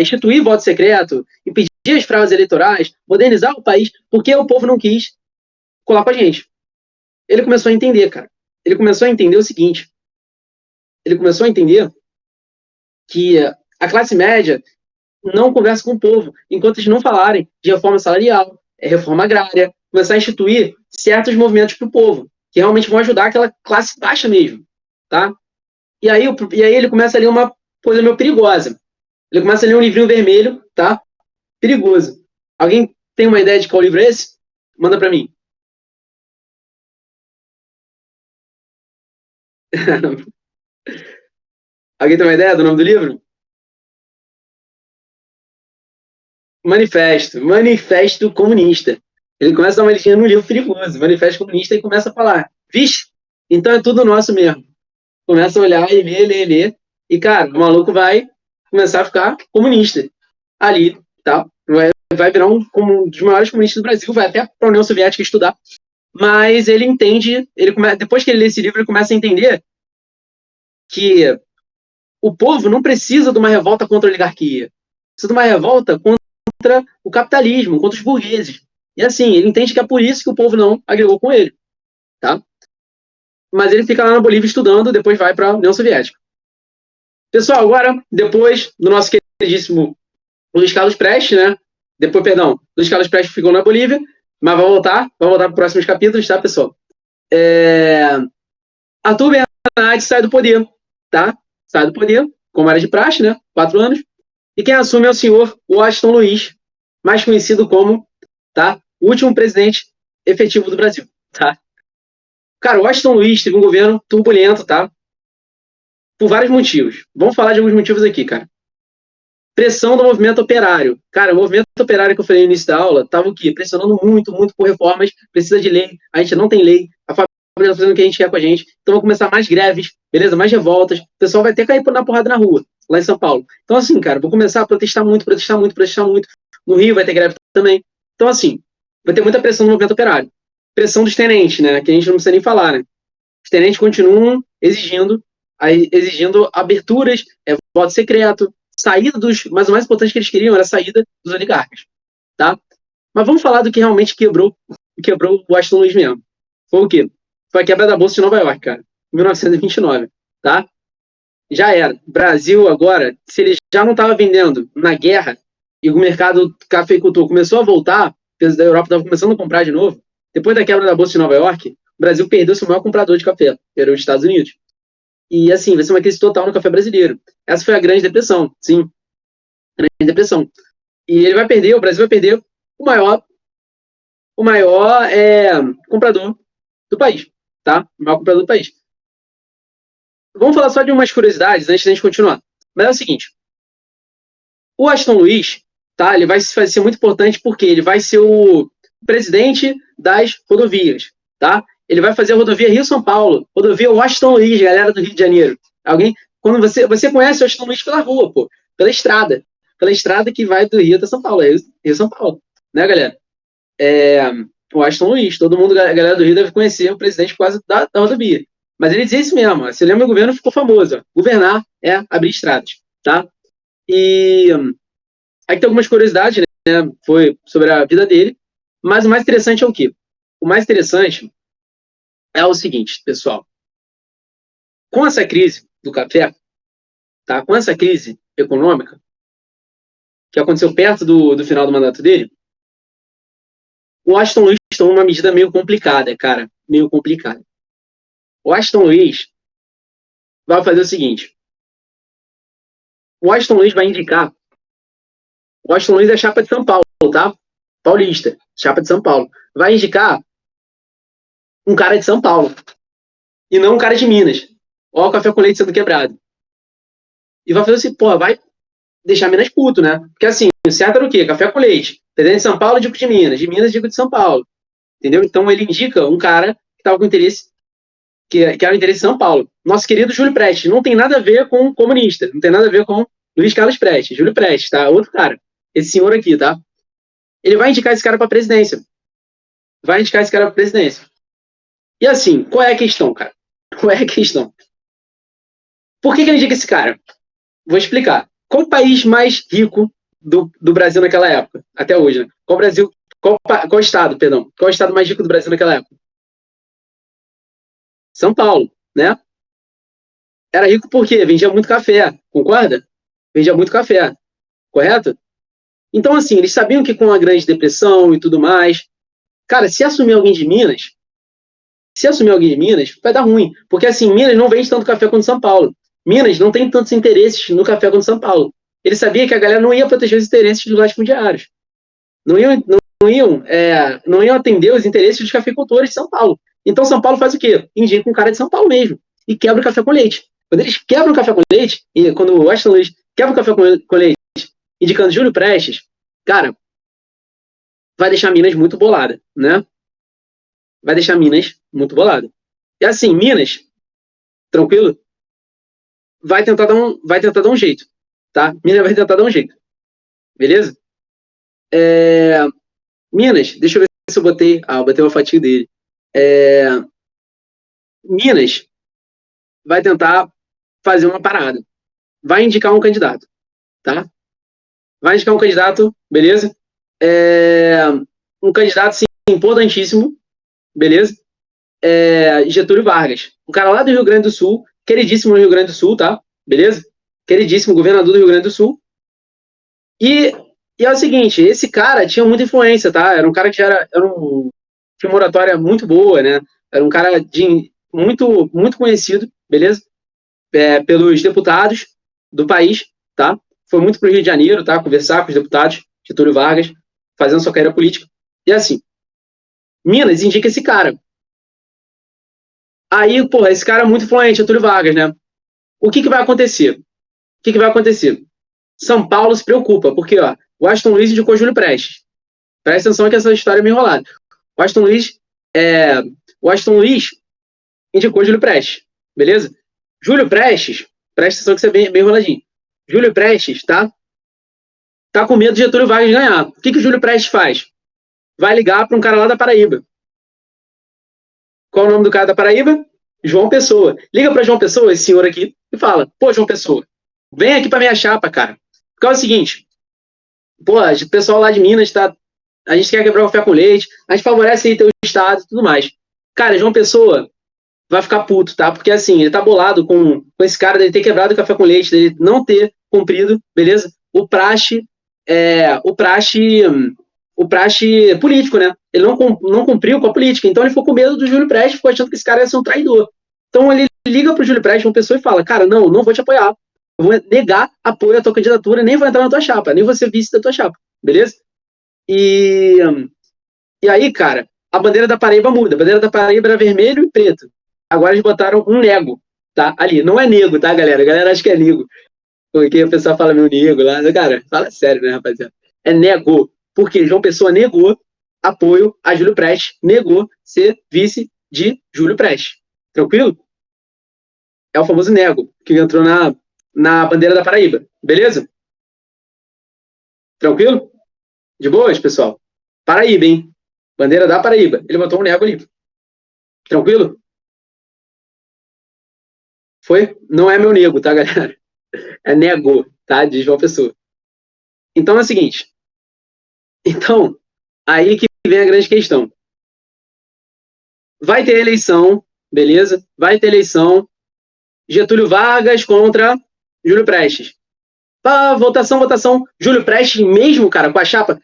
Instituir voto secreto, impedir as fraudes eleitorais, modernizar o país, porque o povo não quis colar com a gente. Ele começou a entender, cara. Ele começou a entender o seguinte. Ele começou a entender que a classe média não conversa com o povo, enquanto eles não falarem de reforma salarial, reforma agrária, começar a instituir certos movimentos para o povo, que realmente vão ajudar aquela classe baixa mesmo, tá? E aí ele começa a ler uma coisa meio perigosa. Ele começa a ler um livrinho vermelho, tá? Perigoso. Alguém tem uma ideia de qual livro é esse? Manda para mim. Alguém tem uma ideia do nome do livro? Manifesto Comunista. Ele começa a dar uma listinha no livro perigoso, Manifesto Comunista, e começa a falar: vixe, então é tudo nosso mesmo. Começa a olhar e ler. E, cara, o maluco vai começar a ficar comunista ali, tá? Vai virar um dos maiores comunistas do Brasil, vai até para a União Soviética estudar. Mas ele entende, depois que ele lê esse livro, ele começa a entender que o povo não precisa de uma revolta contra a oligarquia. Precisa de uma revolta contra o capitalismo, contra os burgueses. E assim, ele entende que é por isso que o povo não agregou com ele, tá? Mas ele fica lá na Bolívia estudando, depois vai para a União Soviética. Pessoal, agora, depois do nosso queridíssimo Luiz Carlos Prestes, né? Luiz Carlos Prestes ficou na Bolívia, mas vai voltar para os próximos capítulos, tá, pessoal? Arthur Bernardes sai do poder, tá? Sai do poder, como era de praxe, né? 4 anos. E quem assume é o senhor Washington Luiz, mais conhecido como, tá? O último presidente efetivo do Brasil, tá? Cara, o Washington Luiz teve um governo turbulento, tá? Por vários motivos. Vamos falar de alguns motivos aqui, cara. Pressão do movimento operário. Cara, o movimento operário que eu falei no início da aula estava o quê? Pressionando muito por reformas. Precisa de lei. A gente não tem lei. A fábrica está fazendo o que a gente quer com a gente. Então vão começar mais greves, beleza? Mais revoltas. O pessoal vai até cair na porrada na rua, lá em São Paulo. Então, assim, cara, vou começar a protestar muito. No Rio vai ter greve também. Então, assim, vai ter muita pressão no movimento operário. Pressão dos tenentes, né? Que a gente não precisa nem falar, né? Os tenentes continuam exigindo aberturas, voto secreto, saída mas o mais importante que eles queriam era a saída dos oligarcas, tá? Mas vamos falar do que realmente quebrou o Aston Luiz mesmo. Foi o quê? Foi a quebra da Bolsa de Nova York, cara, em 1929, tá? Já era. Brasil agora, se ele já não estava vendendo na guerra e o mercado cafeicultor começou a voltar, da Europa estava começando a comprar de novo, depois da quebra da Bolsa de Nova York, o Brasil perdeu seu maior comprador de café, que era os Estados Unidos. E assim, vai ser uma crise total no café brasileiro. Essa foi a Grande Depressão, sim. Grande Depressão. E ele vai perder, o Brasil vai perder o maior comprador do país, tá? O maior comprador do país. Vamos falar só de umas curiosidades antes da gente continuar. Mas é o seguinte, o Aston Luiz, tá? Ele vai ser muito importante porque ele vai ser o presidente das rodovias, tá? Ele vai fazer a rodovia Rio-São Paulo, rodovia Washington Luiz, galera do Rio de Janeiro. Quando você conhece o Aston Luiz pela rua, pô, pela estrada que vai do Rio até São Paulo, Rio-São Paulo, né, galera? O Aston Luiz, todo mundo, a galera do Rio deve conhecer o presidente quase da rodovia. Mas ele dizia isso mesmo, ó, se lembra, o governo ficou famoso, ó, governar é abrir estradas, tá? E aqui tem algumas curiosidades, né? Foi sobre a vida dele, mas o mais interessante é o quê? O mais interessante é o seguinte, pessoal. Com essa crise do café, tá? Com essa crise econômica, que aconteceu perto do final do mandato dele, o Aston Luiz tomou uma medida meio complicada, cara. Meio complicada. O Aston Luiz vai fazer o seguinte. O Aston Luiz vai indicar. O Aston Luiz é chapa de São Paulo, tá? Paulista, chapa de São Paulo. Vai indicar um cara de São Paulo. E não um cara de Minas. Ó, o café com leite sendo quebrado. E vai fazer assim, pô, vai deixar Minas puto, né? Porque assim, o certo era o quê? Café com leite. Presidente de São Paulo, digo de Minas, digo de São Paulo. Entendeu? Então ele indica um cara que estava com interesse, que era o interesse de São Paulo. Nosso querido Júlio Prestes. Não tem nada a ver com comunista. Não tem nada a ver com Luiz Carlos Prestes. Júlio Prestes, tá? Outro cara. Esse senhor aqui, tá? Ele vai indicar esse cara para presidência. Vai indicar esse cara para presidência. E assim, qual é a questão, cara? Qual é a questão? Por que ele indica esse cara? Vou explicar. Qual o país mais rico do Brasil naquela época? Até hoje, né? Qual estado, perdão? Qual o estado mais rico do Brasil naquela época? São Paulo, né? Era rico porque vendia muito café, concorda? Vendia muito café, correto? Então, assim, eles sabiam que com a Grande Depressão e tudo mais, cara, se assumir alguém de Minas, vai dar ruim. Porque, assim, Minas não vende tanto café quanto São Paulo. Minas não tem tantos interesses no café quanto São Paulo. Ele sabia que a galera não ia proteger os interesses dos latifundiários. Não iam atender os interesses dos cafeicultores de São Paulo. Então, São Paulo faz o quê? Indica um cara de São Paulo mesmo. E quebra o café com leite. Quando eles quebram o café com leite, e quando o Aston Luiz quebra o café com leite, indicando Júlio Prestes, cara, vai deixar Minas muito bolada, né? Vai deixar Minas muito bolada. E assim, Minas, tranquilo, vai tentar dar um jeito, tá? Minas vai tentar dar um jeito, beleza? Minas, deixa eu ver se eu botei. Eu botei uma fatia dele. Minas vai tentar fazer uma parada. Vai indicar um candidato, tá? Vai indicar um candidato, beleza? Um candidato, sim, importantíssimo, beleza? Getúlio Vargas. Um cara lá do Rio Grande do Sul, queridíssimo no Rio Grande do Sul, tá? Beleza? Queridíssimo governador do Rio Grande do Sul. E é o seguinte, esse cara tinha muita influência, tá? Era um cara que tinha uma oratória muito boa, né? Era um cara muito, muito conhecido, beleza? Pelos deputados do país, tá? Foi muito pro Rio de Janeiro, tá? Conversar com os deputados, Getúlio Vargas, fazendo sua carreira política. E assim, Minas indica esse cara. Aí, porra, esse cara é muito influente, Getúlio Vargas, né? O que vai acontecer? O que vai acontecer? São Paulo se preocupa, porque, ó, o Aston Luiz indicou Júlio Prestes. Presta atenção que essa história é meio enrolada. O Aston Luiz indicou Júlio Prestes, beleza? Júlio Prestes, presta atenção que isso é bem enroladinho. Júlio Prestes, tá com medo de Getúlio Vargas ganhar. O que o Júlio Prestes faz? Vai ligar para um cara lá da Paraíba. Qual é o nome do cara da Paraíba? João Pessoa. Liga para João Pessoa, esse senhor aqui, e fala: pô, João Pessoa, vem aqui para minha chapa, cara. Porque é o seguinte, pô, o pessoal lá de Minas a gente quer quebrar o café com leite, a gente favorece aí teu estado e tudo mais. Cara, João Pessoa vai ficar puto, tá? Porque assim, ele tá bolado com esse cara dele ter quebrado o café com leite, dele não ter cumprido, beleza? O praxe político, né? Ele não cumpriu com a política, então ele ficou com medo do Júlio Prestes, ficou achando que esse cara ia ser um traidor. Então ele liga pro Júlio Prestes, uma pessoa, e fala, cara, não vou te apoiar, eu vou negar apoio à tua candidatura, nem vou entrar na tua chapa, nem vou ser vice da tua chapa, beleza? E, e aí, cara, a bandeira da Paraíba muda, a bandeira da Paraíba era vermelho e preto. Agora eles botaram um nego, tá? Ali, não é nego, tá, galera? A galera acha que é nego. Porque o pessoal fala meu nego lá. Cara, fala sério, né, rapaziada? É nego. Porque João Pessoa negou apoio a Júlio Prestes, negou ser vice de Júlio Prestes. Tranquilo? É o famoso nego, que entrou na bandeira da Paraíba. Beleza? Tranquilo? De boas, pessoal? Paraíba, hein? Bandeira da Paraíba. Ele botou um nego ali. Tranquilo? Foi? Não é meu nego, tá, galera? É nego, tá? De João Pessoa. Então é o seguinte. Então, aí que vem a grande questão. Vai ter eleição, beleza? Vai ter eleição. Getúlio Vargas contra Júlio Prestes. Votação. Júlio Prestes mesmo, cara, com a chapa.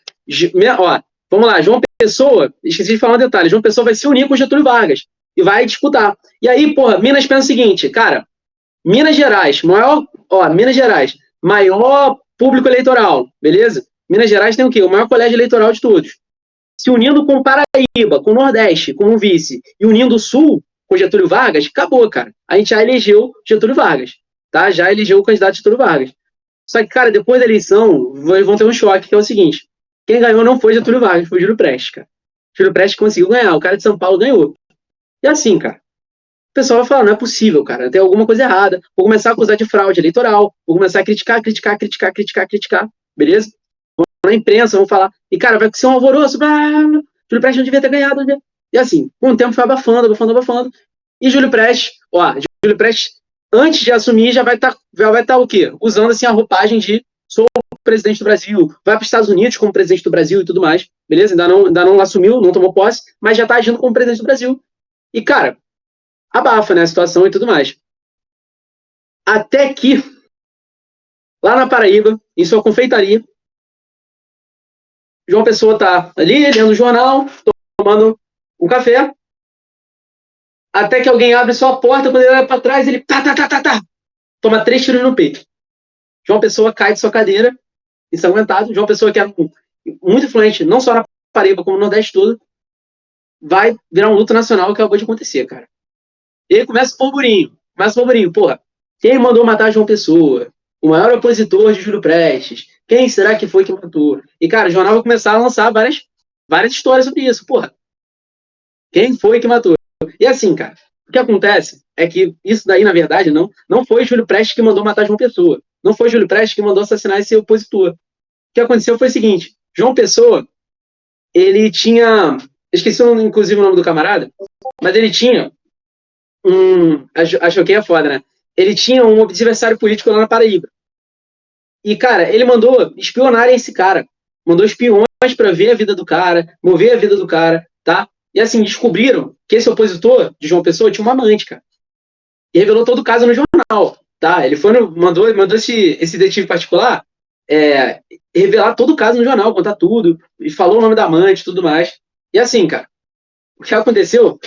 Ó, vamos lá, João Pessoa, esqueci de falar um detalhe. João Pessoa vai se unir com Getúlio Vargas e vai disputar. E aí, porra, Minas pensa o seguinte, cara, Minas Gerais, maior público eleitoral, beleza? Minas Gerais tem o quê? O maior colégio eleitoral de todos. Se unindo com Paraíba, com o Nordeste, como vice, e unindo o Sul com Getúlio Vargas, acabou, cara. A gente já elegeu Getúlio Vargas, tá? Já elegeu o candidato Getúlio Vargas. Só que, cara, depois da eleição, vão ter um choque, que é o seguinte: quem ganhou não foi Getúlio Vargas, foi Júlio Prestes, cara. Júlio Prestes conseguiu ganhar, o cara de São Paulo ganhou. E assim, cara, o pessoal vai falar, não é possível, cara, tem alguma coisa errada. Vou começar a acusar de fraude eleitoral, vou começar a criticar, beleza? Na imprensa, vão falar, e cara, vai ser um alvoroço, Júlio Prestes não devia ter ganhado, né? E assim, com o tempo foi abafando, e Júlio Prestes, antes de assumir, já vai estar o quê? Usando assim a roupagem de sou o presidente do Brasil, vai para os Estados Unidos como presidente do Brasil e tudo mais, beleza? Ainda não assumiu, não tomou posse, mas já está agindo como presidente do Brasil. E, cara, abafa, né, a situação e tudo mais. Até que, lá na Paraíba, em sua confeitaria, João Pessoa tá ali, lendo o jornal, tomando um café, até que alguém abre sua porta, quando ele olha para trás, ele toma 3 tiros no peito. João Pessoa cai de sua cadeira, ensanguentado. João Pessoa, que é muito influente, não só na Paraíba, como no Nordeste todo, vai virar um luto nacional que acabou de acontecer, cara. E aí começa o polburinho. Porra, quem mandou matar João Pessoa? O maior opositor de Júlio Prestes. Quem será que foi que matou? E, cara, o jornal vai começar a lançar várias histórias sobre isso. Porra, quem foi que matou? E assim, cara, o que acontece é que isso daí, na verdade, não foi Júlio Prestes que mandou matar João Pessoa. Não foi Júlio Prestes que mandou assassinar esse opositor. O que aconteceu foi o seguinte: João Pessoa, ele tinha. Esqueci, inclusive, o nome do camarada, mas ele tinha Acho que é foda, né? Ele tinha um adversário político lá na Paraíba. E, cara, ele mandou espionarem esse cara. Mandou espiões para ver a vida do cara, mover a vida do cara, tá? E assim, descobriram que esse opositor de João Pessoa tinha uma amante, cara. E revelou todo o caso no jornal, tá? Ele mandou esse detetive particular revelar todo o caso no jornal, contar tudo, e falou o nome da amante e tudo mais. E assim, cara, o que aconteceu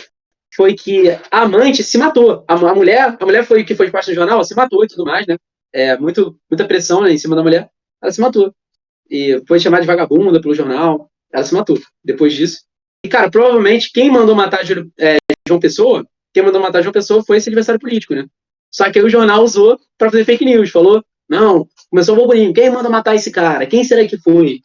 foi que a amante se matou. A mulher foi que foi de parte do jornal, se matou e tudo mais, né? Muita pressão, né, em cima da mulher. Ela se matou. E foi chamada de vagabunda pelo jornal. Ela se matou depois disso. E, cara, provavelmente quem mandou matar João Pessoa, foi esse adversário político, né? Só que aí o jornal usou para fazer fake news. Falou, não, começou o burburinho. Quem manda matar esse cara? Quem será que foi?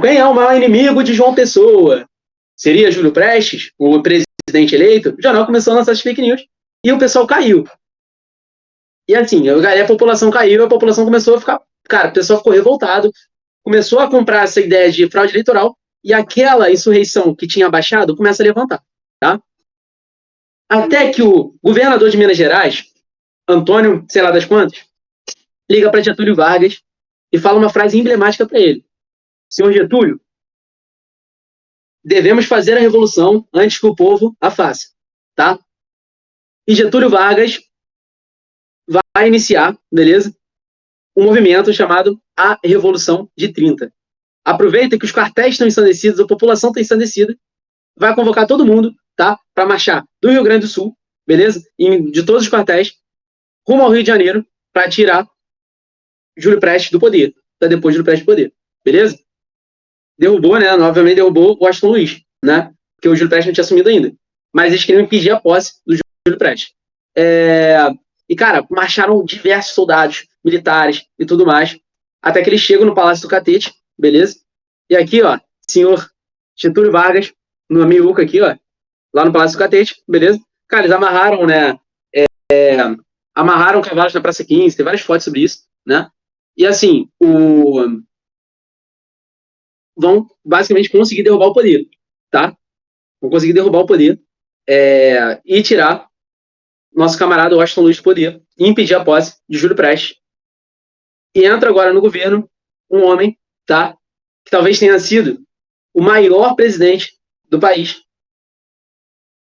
Quem é o maior inimigo de João Pessoa? Seria Júlio Prestes, o presidente eleito? O jornal começou a lançar as fake news e o pessoal caiu. E assim, a população caiu, a população começou a ficar... Cara, o pessoal ficou revoltado, começou a comprar essa ideia de fraude eleitoral e aquela insurreição que tinha baixado começa a levantar, tá? Até que o governador de Minas Gerais, Antônio, sei lá das quantas, liga para Getúlio Vargas e fala uma frase emblemática para ele. Senhor Getúlio, devemos fazer a revolução antes que o povo a faça, tá? E Getúlio Vargas vai iniciar, beleza? Um movimento chamado a Revolução de 30. Aproveita que os quartéis estão ensandecidos, a população está ensandecida, vai convocar todo mundo, tá? Para marchar do Rio Grande do Sul, beleza? De todos os quartéis, rumo ao Rio de Janeiro, para tirar Júlio Prestes do poder, para depois Júlio Prestes do poder, beleza? Derrubou, né? Obviamente derrubou o Washington Luiz, né? Porque o Júlio Prestes não tinha assumido ainda. Mas eles queriam impedir a posse do Júlio Prestes. E, cara, marcharam diversos soldados, militares e tudo mais, até que eles chegam no Palácio do Catete, beleza? E aqui, ó, senhor Getúlio Vargas, no Miúca aqui, ó, lá no Palácio do Catete, beleza? Cara, eles amarraram, né? Amarraram cavalos na Praça 15, tem várias fotos sobre isso, né? E assim, vão basicamente conseguir derrubar o poder, tá? Vão conseguir derrubar o poder e tirar nosso camarada Washington Luiz do poder e impedir a posse de Júlio Prestes. E entra agora no governo um homem, tá? Que talvez tenha sido o maior presidente do país,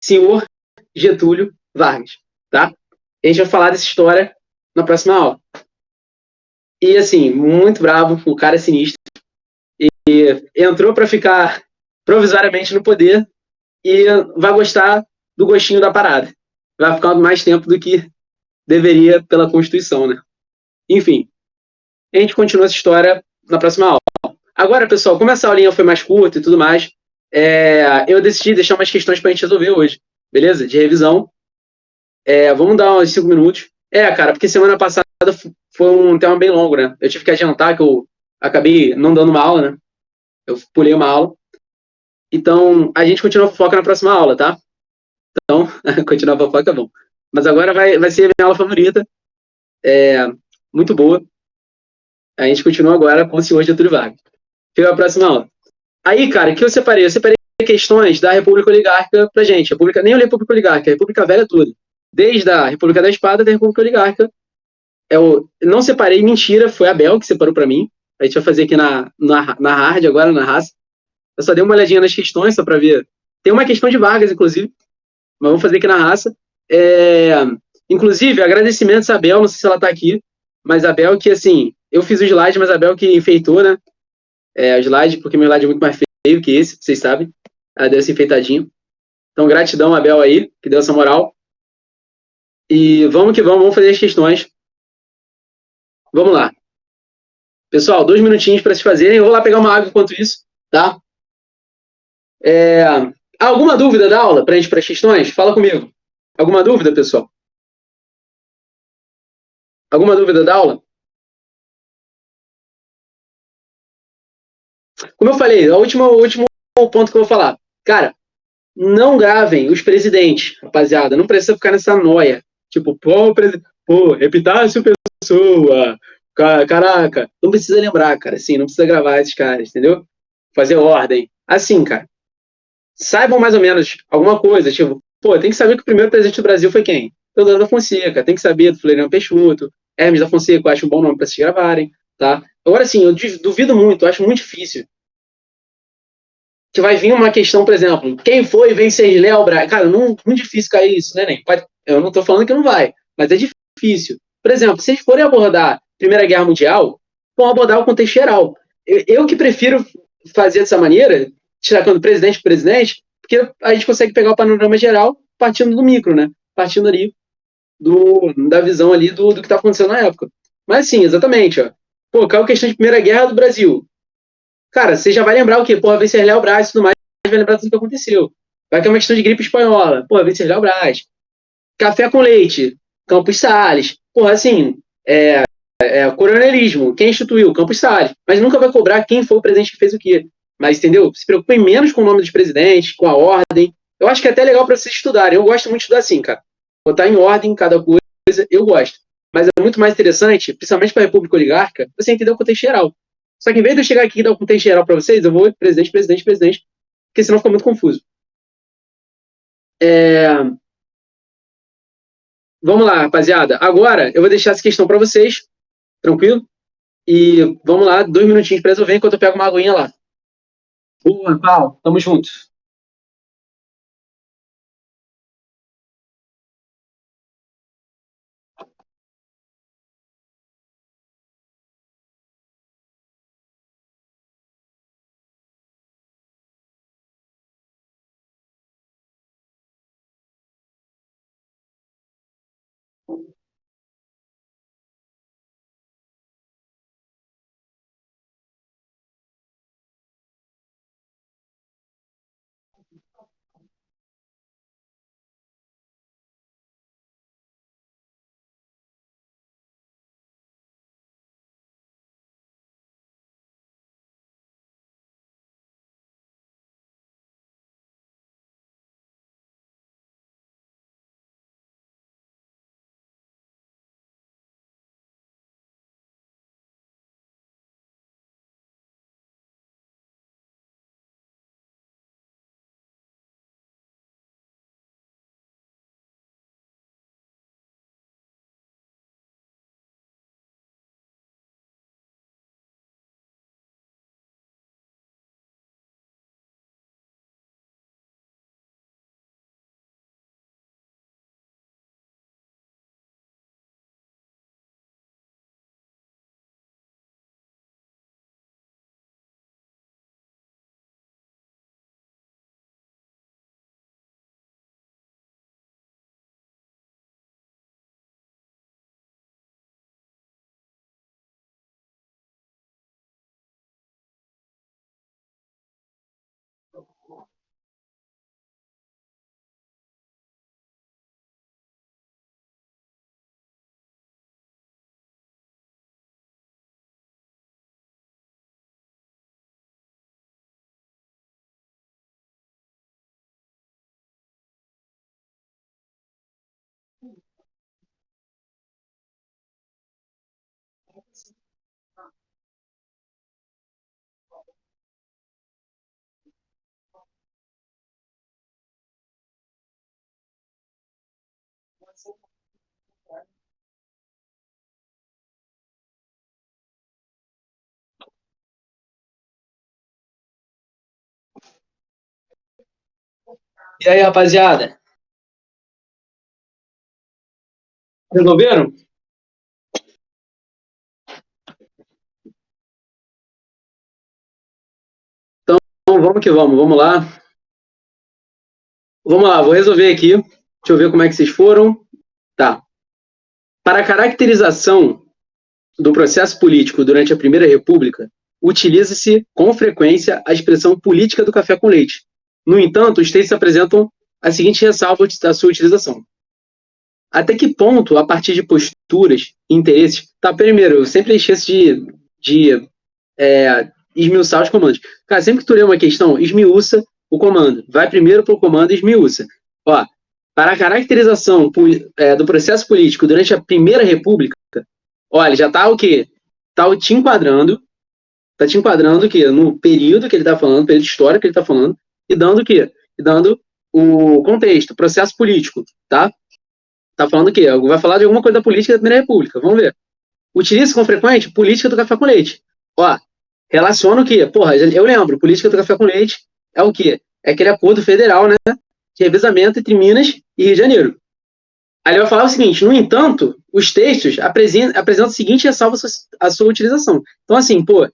senhor Getúlio Vargas, tá? E a gente vai falar dessa história na próxima aula. E assim, muito bravo, o cara é sinistro. E entrou para ficar provisoriamente no poder e vai gostar do gostinho da parada. Vai ficar mais tempo do que deveria pela Constituição, né? Enfim, a gente continua essa história na próxima aula. Agora, pessoal, como essa aulinha foi mais curta e tudo mais, eu decidi deixar umas questões para a gente resolver hoje, beleza? De revisão. Vamos dar uns 5 minutos. Cara, porque semana passada foi um tema bem longo, né? Eu tive que adiantar que eu acabei não dando uma aula, né? Eu pulei uma aula. Então, a gente continua a fofoca na próxima aula, tá? Então, continuar a fofoca é bom. Mas agora vai ser a minha aula favorita. Muito boa. A gente continua agora com o senhor Getúlio Vargas. Fica a próxima aula. Aí, cara, o que eu separei? Eu separei questões da República Oligárquica pra gente. Nem a República Oligárquica, a República Velha toda. Desde a República da Espada até a República Oligárquica. Eu não separei, mentira, foi a Bel que separou pra mim. A gente vai fazer aqui na hard, agora na raça. Eu só dei uma olhadinha nas questões, só pra ver. Tem uma questão de Vargas, inclusive, mas vamos fazer aqui na raça. Inclusive, agradecimentos a Bel, não sei se ela tá aqui, mas a Bel que, assim, eu fiz o slide, mas a Bel que enfeitou, né? O slide, porque meu slide é muito mais feio que esse, vocês sabem. Ela deu esse enfeitadinho. Então, gratidão a Bel aí, que deu essa moral. E vamos que vamos fazer as questões. Vamos lá. Pessoal, 2 minutinhos para se fazerem. Eu vou lá pegar uma água enquanto isso, tá? Alguma dúvida da aula para a gente para as questões? Fala comigo. Alguma dúvida, pessoal? Alguma dúvida da aula? Como eu falei, o último ponto que eu vou falar. Cara, não gravem os presidentes, rapaziada. Não precisa ficar nessa noia. Tipo, Epitácio Pessoa. Caraca. Não precisa lembrar, cara. Assim, não precisa gravar esses caras, entendeu? Fazer ordem. Assim, cara. Saibam mais ou menos alguma coisa. Tipo, tem que saber que o primeiro presidente do Brasil foi quem? Teodoro da Fonseca. Tem que saber do Floriano Peixoto. Hermes da Fonseca, eu acho um bom nome para se gravarem, tá? Agora, sim, eu duvido muito, eu acho muito difícil que vai vir uma questão, por exemplo, quem foi Venceslau Braz? Cara, muito difícil cair isso, né, nem? Eu não estou falando que não vai, mas é difícil. Por exemplo, se eles forem abordar Primeira Guerra Mundial, vão abordar o contexto geral. Eu que prefiro fazer dessa maneira, tirar quando presidente por presidente, porque a gente consegue pegar o panorama geral partindo do micro, né? Partindo ali da visão ali do que está acontecendo na época. Mas sim, exatamente, ó. Caiu questão de Primeira Guerra do Brasil. Cara, você já vai lembrar o quê? Venceslau Braz e tudo mais, vai lembrar tudo que aconteceu. Vai ter uma questão de gripe espanhola. Venceslau Braz. Café com leite, Campos Salles. Assim, coronelismo, quem instituiu? Campos Salles. Mas nunca vai cobrar quem foi o presidente que fez o quê. Mas, entendeu? Se preocupem menos com o nome dos presidentes, com a ordem. Eu acho que é até legal para vocês estudarem. Eu gosto muito de estudar assim, cara. Botar em ordem cada coisa, eu gosto. Mas é muito mais interessante, principalmente para a República Oligárquica, você entender o contexto geral. Só que em vez de eu chegar aqui e dar o contexto geral para vocês, eu vou presidente, porque senão fica muito confuso. Vamos lá, rapaziada. Agora eu vou deixar essa questão para vocês, tranquilo? E vamos lá, 2 minutinhos pra resolver enquanto eu pego uma aguinha lá. Boa, Paulo, tamo junto. E aí, rapaziada? Resolveram? Então vamos que vamos, vamos lá. Vamos lá, vou resolver aqui. Deixa eu ver como é que vocês foram. Tá. Para a caracterização do processo político durante a Primeira República, utiliza-se com frequência a expressão política do café com leite. No entanto, os textos apresentam a seguinte ressalva da sua utilização. Até que ponto, a partir de posturas e interesses... Tá, primeiro, eu sempre esqueço de esmiuçar os comandos. Cara, sempre que tu lê uma questão, esmiuça o comando. Vai primeiro para o comando e esmiuça. Ó, para a caracterização do processo político durante a Primeira República, olha, já está o quê? Está te enquadrando o quê? No período que ele está falando, período histórico que ele está falando, e dando o quê? E dando o contexto, processo político, tá? Tá falando o quê? Vai falar de alguma coisa da política da Primeira República, vamos ver. Utiliza com frequente política do café com leite. Ó, relaciona o quê? Porra, eu lembro, política do café com leite é o quê? É aquele acordo federal, né? De revezamento entre Minas e Rio de Janeiro. Aí ele vai falar o seguinte: no entanto, os textos apresentam o seguinte ressalva a sua utilização. Então, assim, pô,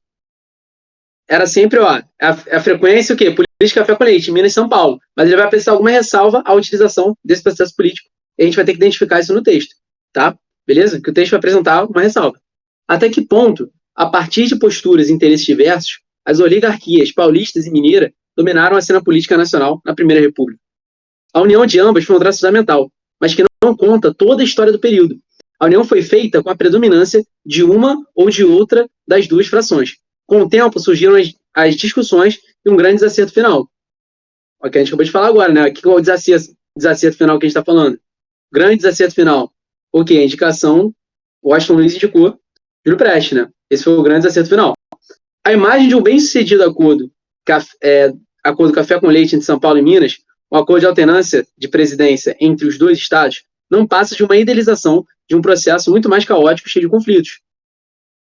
era sempre, ó, a frequência, o quê? Política café com leite, Minas e São Paulo. Mas ele vai apresentar alguma ressalva à utilização desse processo político. E a gente vai ter que identificar isso no texto, tá? Beleza? Que o texto vai apresentar uma ressalva. Até que ponto, a partir de posturas e interesses diversos, as oligarquias paulistas e mineira dominaram a cena política nacional na Primeira República? A união de ambas foi um traço fundamental, mas que não conta toda a história do período. A união foi feita com a predominância de uma ou de outra das duas frações. Com o tempo, surgiram as discussões e um grande desacerto final. O que a gente acabou de falar agora, né? O que é o desacerto final que a gente está falando? Grande desacerto final. O que? A indicação, o Washington Luiz indicou Júlio Prestes, né? Esse foi o grande desacerto final. A imagem de um bem-sucedido acordo café com leite entre São Paulo e Minas, um acordo de alternância de presidência entre os dois estados, não passa de uma idealização de um processo muito mais caótico, cheio de conflitos.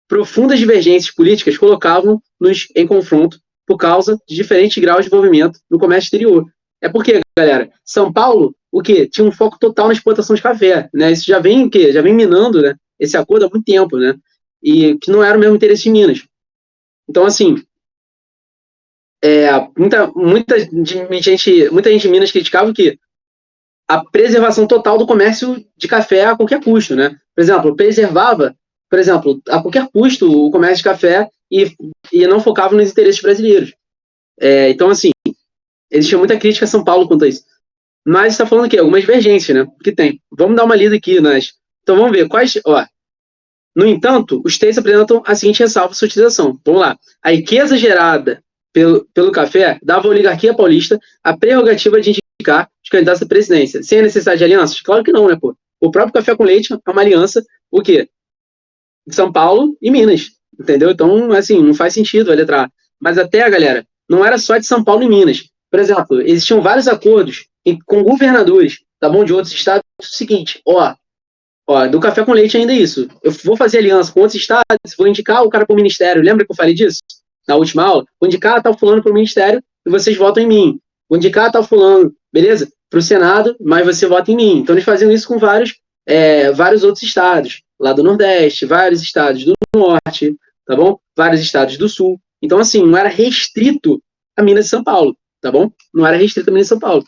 profundas divergências políticas colocavam-nos em confronto por causa de diferentes graus de envolvimento no comércio exterior. É porque, galera, São Paulo, o quê? Tinha um foco total na exportação de café, né? Isso já vem o quê? Já vem minando, né? Esse acordo há muito tempo, né? E que não era o mesmo interesse de Minas. Então, assim, muita gente de Minas criticava que a preservação total do comércio de café a qualquer custo, né? Por exemplo, a qualquer custo o comércio de café e não focava nos interesses brasileiros. Então, assim, existia muita crítica a São Paulo quanto a isso. Mas está falando aqui, algumas divergências, né? Que tem. Vamos dar uma lida aqui nas. Então vamos ver quais. Ó. No entanto, os textos apresentam a seguinte ressalva de sua utilização. Vamos lá. A riqueza gerada pelo café dava à oligarquia paulista a prerrogativa de indicar os candidatos à presidência, sem a necessidade de alianças? Claro que não, né, pô? O próprio café com leite é uma aliança, o quê? De São Paulo e Minas, entendeu? Então, assim, não faz sentido a letra A. Mas até, galera, não era só de São Paulo e Minas. Por exemplo, existiam vários acordos com governadores, tá bom, de outros estados. O seguinte, do café com leite ainda é isso. Eu vou fazer aliança com outros estados, vou indicar o cara para o ministério. Lembra que eu falei disso? Na última aula? Vou indicar tal fulano para o ministério e vocês votam em mim. Vou indicar tal fulano, beleza? Para o Senado, mas você vota em mim. Então eles faziam isso com vários outros estados, lá do Nordeste, vários estados do Norte, tá bom? Vários estados do Sul. Então, assim, não era restrito a Minas e São Paulo, tá bom? Não era restrito a Minas e São Paulo.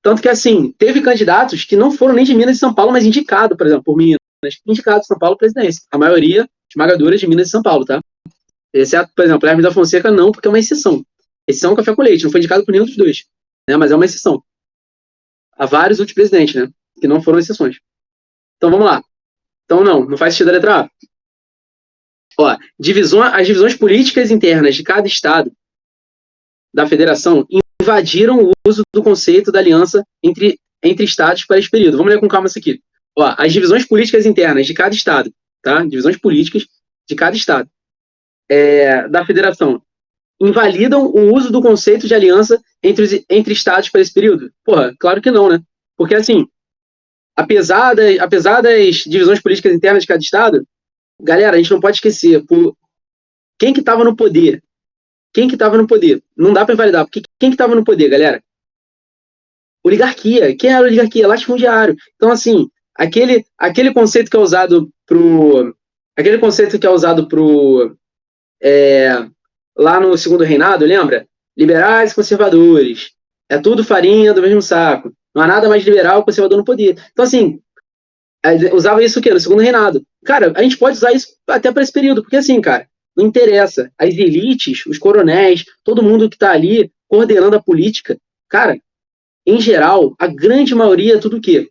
Tanto que, assim, teve candidatos que não foram nem de Minas e São Paulo, mas indicado, por exemplo, por Minas, indicado de São Paulo presidência. A maioria esmagadora de Minas e São Paulo, tá? Exceto, por exemplo, Hermes da Fonseca não, porque é uma exceção. Exceção é o café com leite, não foi indicado por nenhum dos dois, né? Mas é uma exceção. Há vários outros presidentes, né? Que não foram exceções. Então, vamos lá. Então, não faz sentido a letra A. As divisões políticas internas de cada estado da federação invadiram o uso do conceito da aliança entre estados para esse período. Vamos ler com calma isso aqui. As divisões políticas internas de cada estado, tá? Divisões políticas de cada estado da federação invalidam o uso do conceito de aliança entre estados para esse período? Porra, claro que não, né? Porque, assim, apesar das divisões políticas internas de cada estado, galera, a gente não pode esquecer quem que estava no poder. Quem que estava no poder? Não dá para invalidar, porque quem que estava no poder, galera? Oligarquia. Quem era a oligarquia? Latifundiário. Então, assim, aquele conceito que é usado lá no Segundo Reinado, lembra? Liberais e conservadores. É tudo farinha do mesmo saco. Não há nada mais liberal que conservador no poder. Então, assim, usava isso o quê? No Segundo Reinado. Cara, a gente pode usar isso até para esse período, porque assim, cara, não interessa. As elites, os coronéis, todo mundo que está ali coordenando a política, cara, em geral, a grande maioria é tudo o quê?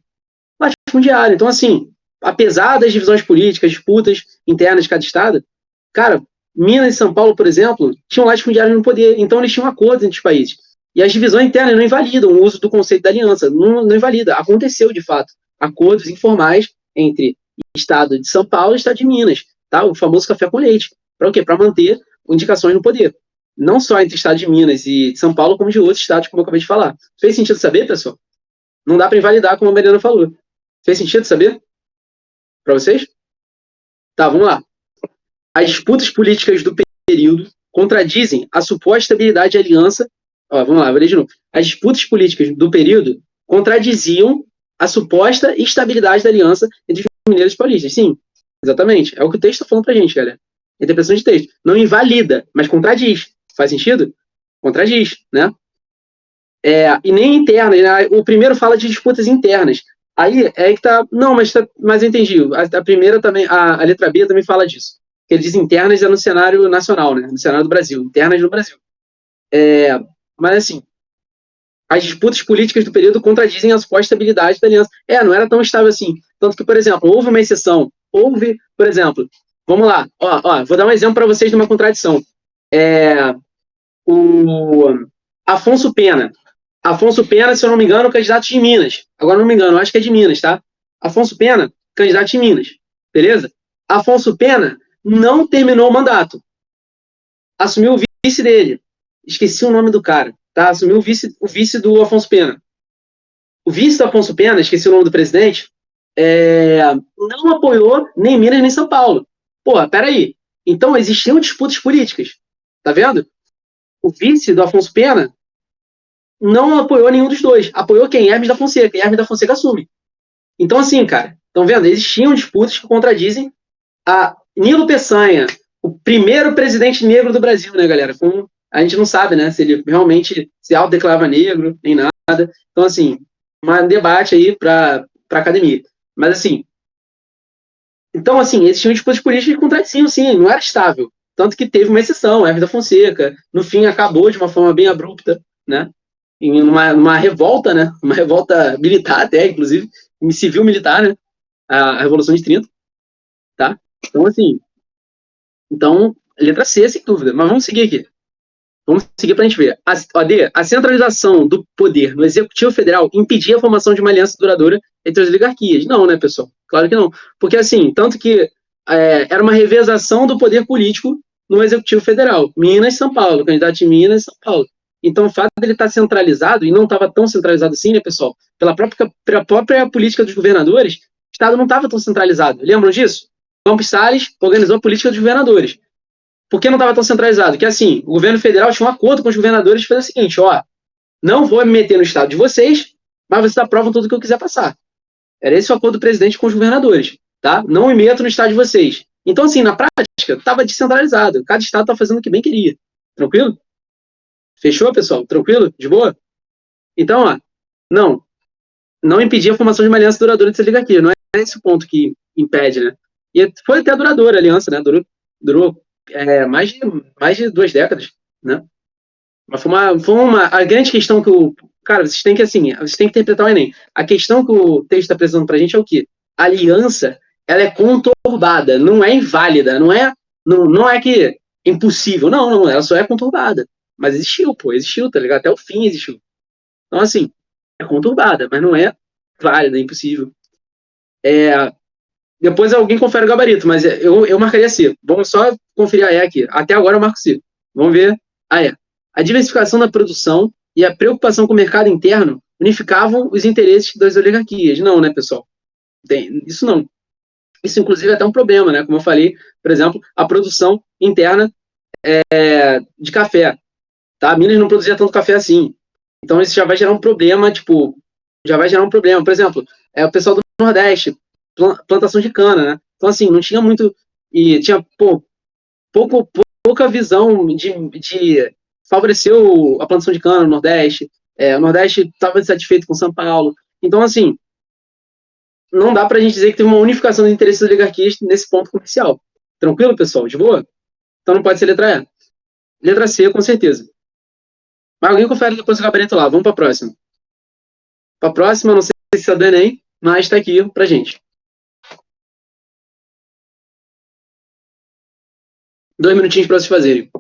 Latifundiário. Então, assim, apesar das divisões políticas, disputas internas de cada estado, cara, Minas e São Paulo, por exemplo, tinham latifundiários no poder, então eles tinham acordos entre os países. E as divisões internas não invalidam o uso do conceito da aliança, não invalida. Aconteceu, de fato, acordos informais entre Estado de São Paulo e Estado de Minas, tá? O famoso café com leite. Para o quê? Para manter indicações no poder. Não só entre o Estado de Minas e de São Paulo, como de outros estados, como eu acabei de falar. Fez sentido saber, pessoal? Não dá para invalidar, como a Mariana falou. Fez sentido saber? Para vocês? Tá, vamos lá. As disputas políticas do período contradizem a suposta estabilidade de aliança. Vamos lá, vou ler de novo. As disputas políticas do período contradiziam a suposta estabilidade da aliança entre os mineiros e paulistas. Sim, exatamente. É o que o texto está falando para a gente, galera. Interpretação de texto. Não invalida, mas contradiz. Faz sentido? Contradiz, né? E nem internas. Né? O primeiro fala de disputas internas. Aí é que tá. Não, mas eu entendi. A primeira também, a letra B também fala disso. Que ele diz internas no cenário nacional, né? No cenário do Brasil. Internas no Brasil. Mas assim, as disputas políticas do período contradizem a suposta estabilidade da aliança. Não era tão estável assim. Tanto que, por exemplo, houve uma exceção. Houve, por exemplo, vamos lá. Vou dar um exemplo para vocês de uma contradição. O Afonso Pena. Afonso Pena, se eu não me engano, candidato de Minas. Agora não me engano, acho que é de Minas, tá? Afonso Pena, candidato de Minas. Beleza? Afonso Pena não terminou o mandato. Assumiu o vice dele. Esqueci o nome do cara. Tá? Assumiu o vice do Afonso Pena. O vice do Afonso Pena, esqueci o nome do presidente, não apoiou nem Minas nem São Paulo. Pô, peraí. Então existiam disputas políticas. Tá vendo? O vice do Afonso Pena não apoiou nenhum dos dois. Apoiou quem? Hermes da Fonseca. E Hermes da Fonseca assume. Então, assim, cara, estão vendo? Existiam disputas que contradizem a Nilo Peçanha, o primeiro presidente negro do Brasil, né, galera? A gente não sabe, né, se ele realmente se autodeclarava negro, nem nada. Então, assim, um debate aí para a academia. Mas, assim, então, assim, existiam disputas políticas que contradiziam, sim, não era estável. Tanto que teve uma exceção, Hermes da Fonseca, no fim acabou de uma forma bem abrupta, né? Em uma revolta, né? Uma revolta militar até, inclusive, civil-militar, né? A Revolução de 30, tá? Então, assim, então, letra C, sem dúvida. Mas vamos seguir aqui. Vamos seguir para a gente ver. A centralização do poder no Executivo Federal impedia a formação de uma aliança duradoura entre as oligarquias. Não, né, pessoal? Claro que não. Porque, assim, tanto que era uma revezação do poder político no Executivo Federal. Minas e São Paulo, candidato de Minas e São Paulo. Então, o fato dele estar centralizado, e não estava tão centralizado assim, né, pessoal? Pela própria política dos governadores, o Estado não estava tão centralizado. Lembram disso? Campos Salles organizou a política dos governadores. Por que não estava tão centralizado? Que assim, o governo federal tinha um acordo com os governadores de fazer o seguinte, ó, não vou me meter no estado de vocês, mas vocês aprovam tudo que eu quiser passar. Era esse o acordo do presidente com os governadores, tá? Não me meto no estado de vocês. Então, assim, na prática, estava descentralizado. Cada estado estava fazendo o que bem queria. Tranquilo? Fechou, pessoal? Tranquilo? De boa? Então, ó, não, não impedia a formação de uma aliança duradoura entre as oligarquias. Não é esse o ponto que impede, né? E foi até duradoura a aliança, né? Durou mais de 2 décadas, né? Mas a grande questão que o. Cara, vocês têm que interpretar o Enem. A questão que o texto está apresentando pra gente é o quê? A aliança, ela é conturbada, não é inválida, não é que é impossível, não, ela só é conturbada. Mas existiu, pô, existiu, tá ligado? Até o fim existiu. Então, assim, é conturbada, mas não é válida, é impossível. Depois alguém confere o gabarito, mas eu marcaria C. Vamos só conferir a E aqui. Até agora eu marco C. Vamos ver a E. A diversificação da produção e a preocupação com o mercado interno unificavam os interesses das oligarquias. Não, né, pessoal? Isso não. Isso, inclusive, é até um problema, né? Como eu falei, por exemplo, a produção interna de café. Tá? Minas não produzia tanto café assim. Então, isso já vai gerar um problema, tipo, já vai gerar um problema. Por exemplo, o pessoal do Nordeste, plantação de cana, né? Então, assim, não tinha muito. E tinha pouca visão de favorecer a plantação de cana no Nordeste. O Nordeste estava insatisfeito com São Paulo. Então, assim, não dá para a gente dizer que teve uma unificação dos interesses das oligarquias nesse ponto comercial. Tranquilo, pessoal? De boa? Então não pode ser letra E. Letra C, com certeza. Mas alguém confere depois o gabarito lá. Vamos para a próxima. Para a próxima, não sei se está dando aí, mas está aqui para gente. 2 minutinhos para vocês fazerem.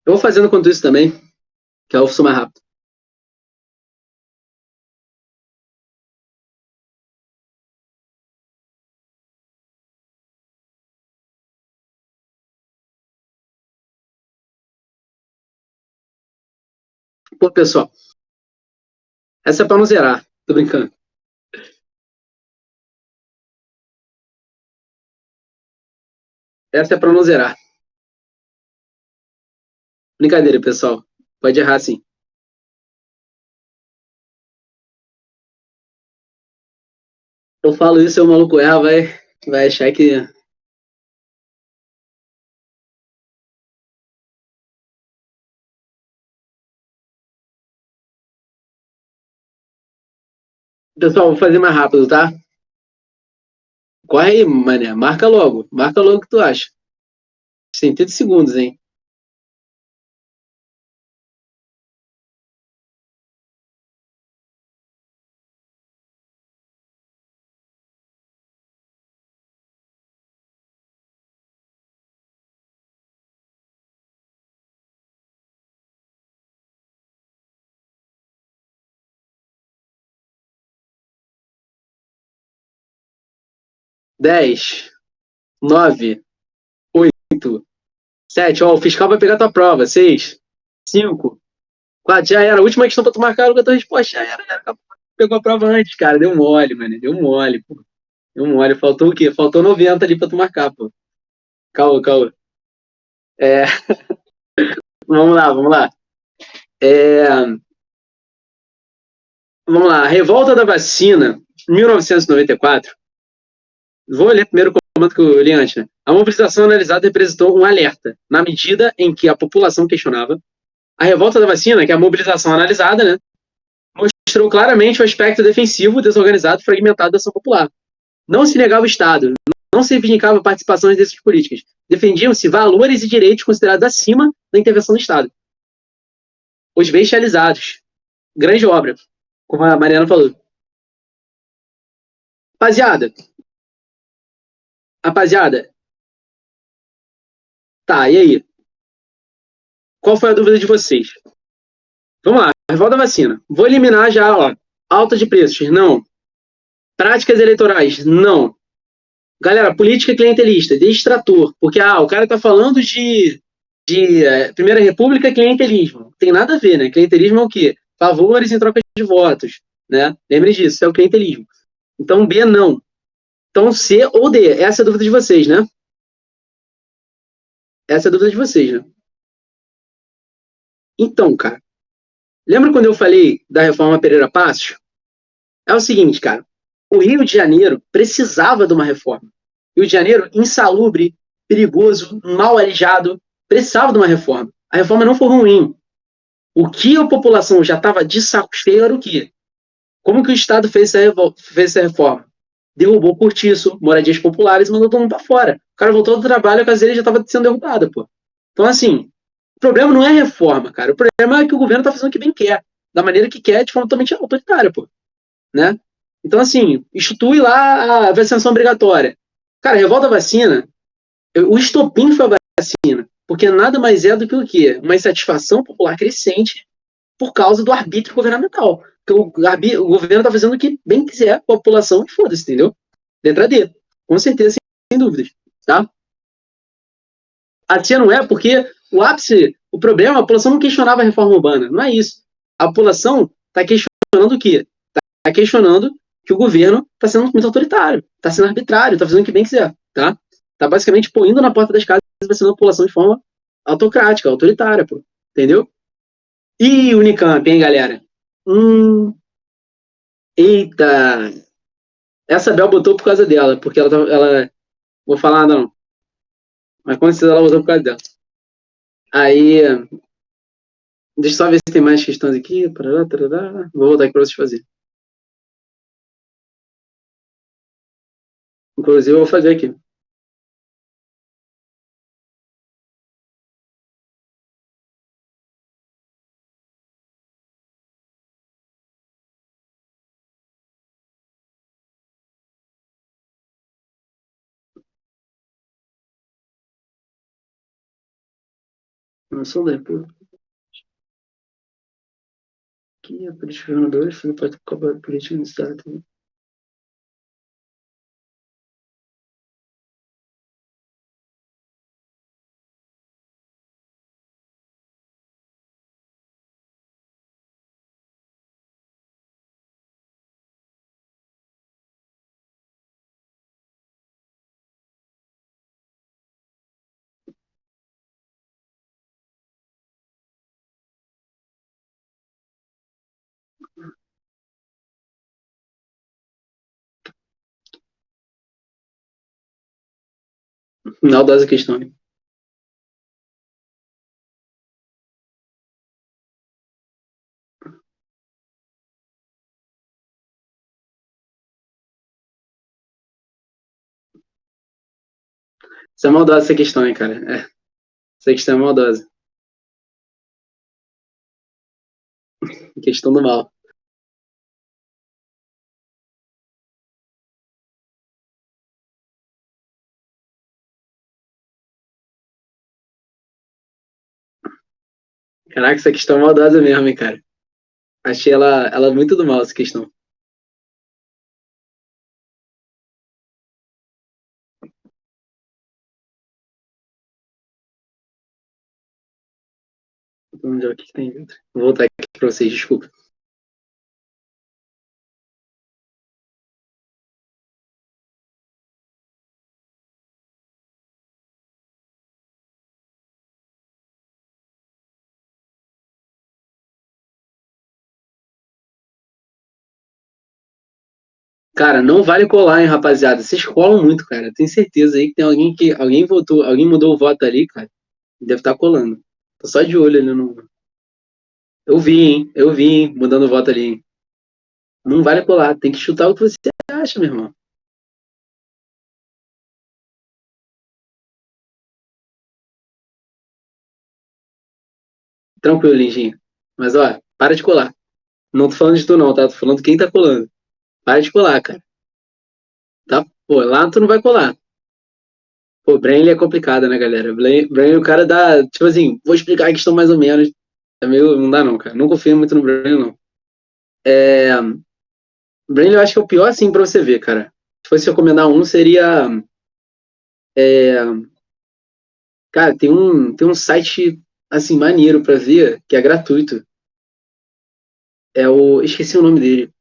Eu vou fazendo quanto isso também, que eu sou mais rápido. Pô, pessoal, essa é para não zerar. Tô brincando. Essa é para não zerar. Brincadeira, pessoal. Pode errar sim. Eu falo isso, o maluco erra, vai achar que. Pessoal, vou fazer mais rápido, tá? Corre aí, mané. Marca logo. Marca logo o que tu acha. Tem 30 segundos, hein? 10, 9, 8, 7. Ó, o fiscal vai pegar tua prova. 6, 5, 4, já era. A última questão pra tu marcar a tua resposta. Já era. Pegou a prova antes, cara. Deu mole, mano. Deu mole, pô. Deu mole. Faltou o quê? Faltou 90 ali pra tu marcar, pô. Calma, calma. É, vamos lá, vamos lá. É, vamos lá. Revolta da vacina, 1994. Vou ler primeiro o comando que eu li antes, né? A mobilização analisada representou um alerta, na medida em que a população questionava. A revolta da vacina, que é a mobilização analisada, né? Mostrou claramente o aspecto defensivo, desorganizado e fragmentado da ação popular. Não se negava o Estado, não se reivindicava a participação nas decisões políticas. Defendiam-se valores e direitos considerados acima da intervenção do Estado. Os bestializados. Grande obra, como a Mariana falou. Rapaziada, rapaziada, tá, e aí? Qual foi a dúvida de vocês? Vamos lá, revolta da vacina. Vou eliminar já, ó. Alta de preços, não. Práticas eleitorais, não. Galera, política clientelista, distrator. Porque, o cara tá falando de Primeira República, clientelismo. Não tem nada a ver, né? Clientelismo é o quê? Favores em troca de votos, né? Lembre disso, é o clientelismo. Então, B, não. Então, C ou D. Essa é a dúvida de vocês, né? Essa é a dúvida de vocês, né? Então, cara, lembra quando eu falei da reforma Pereira Passos? É o seguinte, cara. O Rio de Janeiro precisava de uma reforma. Rio de Janeiro, insalubre, perigoso, mal alijado, precisava de uma reforma. A reforma não foi ruim. O que a população já estava de saco cheio era o quê? Como que o Estado fez essa reforma? Derrubou cortiço, moradias populares e mandou todo mundo para fora. O cara voltou do trabalho, a casa dele já estava sendo derrubada, pô. Então, assim, o problema não é a reforma, cara. O problema é que o governo está fazendo o que bem quer, da maneira que quer, de forma totalmente autoritária, pô. Né? Então, assim, institui lá a vacinação obrigatória. Cara, revolta a vacina, o estopim foi a vacina, porque nada mais é do que o quê? Uma insatisfação popular crescente por causa do arbítrio governamental. Porque o governo está fazendo o que bem quiser com a população e foda-se, entendeu? Letra D. Com certeza, sem dúvidas. Tá? Assim não é porque o ápice, o problema, a população não questionava a reforma urbana. Não é isso. A população está questionando o quê? Está questionando que o governo está sendo muito autoritário, está sendo arbitrário, está fazendo o que bem quiser. Tá? Tá basicamente indo na porta das casas e vacinando a população de forma autocrática, autoritária, pô. Entendeu? E Unicamp, hein, galera? Eita! Essa Bel botou por causa dela, porque ela vou falar não, mas com certeza ela botou por causa dela. Aí, deixa eu só ver se tem mais questões aqui. Parará, tarará. Vou voltar aqui para vocês fazerem. Inclusive, eu vou fazer aqui. Não sou da República. Aqui, a política de governadores, não pode cobrar política no Estado. Maldosa questão. Isso é maldosa essa questão, hein, cara. É, essa questão é maldosa. Questão do mal. Caraca, essa questão é maldosa mesmo, hein, cara. Achei ela muito do mal, essa questão. Onde é que tem dentro? Vou voltar aqui para vocês, desculpa. Cara, não vale colar, hein, rapaziada. Vocês colam muito, cara. Tenho certeza aí que tem alguém que. Alguém votou, alguém mudou o voto ali, cara. Deve estar colando. Tô só de olho ali no. Eu vi, hein? Eu vi, hein? Mudando o voto ali, hein? Não vale colar. Tem que chutar o que você acha, meu irmão. Tranquilo, Lindinho. Mas, ó, para de colar. Não tô falando de tu, não, tá? Tô falando de quem tá colando. Para de colar, cara. Tá? Pô, lá tu não vai colar. Pô, Brainly é complicado, né, galera? Brainly, o cara dá. Tipo assim, vou explicar a questão mais ou menos. É meio. Não dá, não, cara. Não confio muito no Brainly, não. É. Brainly eu acho que é o pior, assim, pra você ver, cara. Se fosse recomendar um, seria. É, cara, tem um site, assim, maneiro pra ver, que é gratuito. É o. Esqueci o nome dele.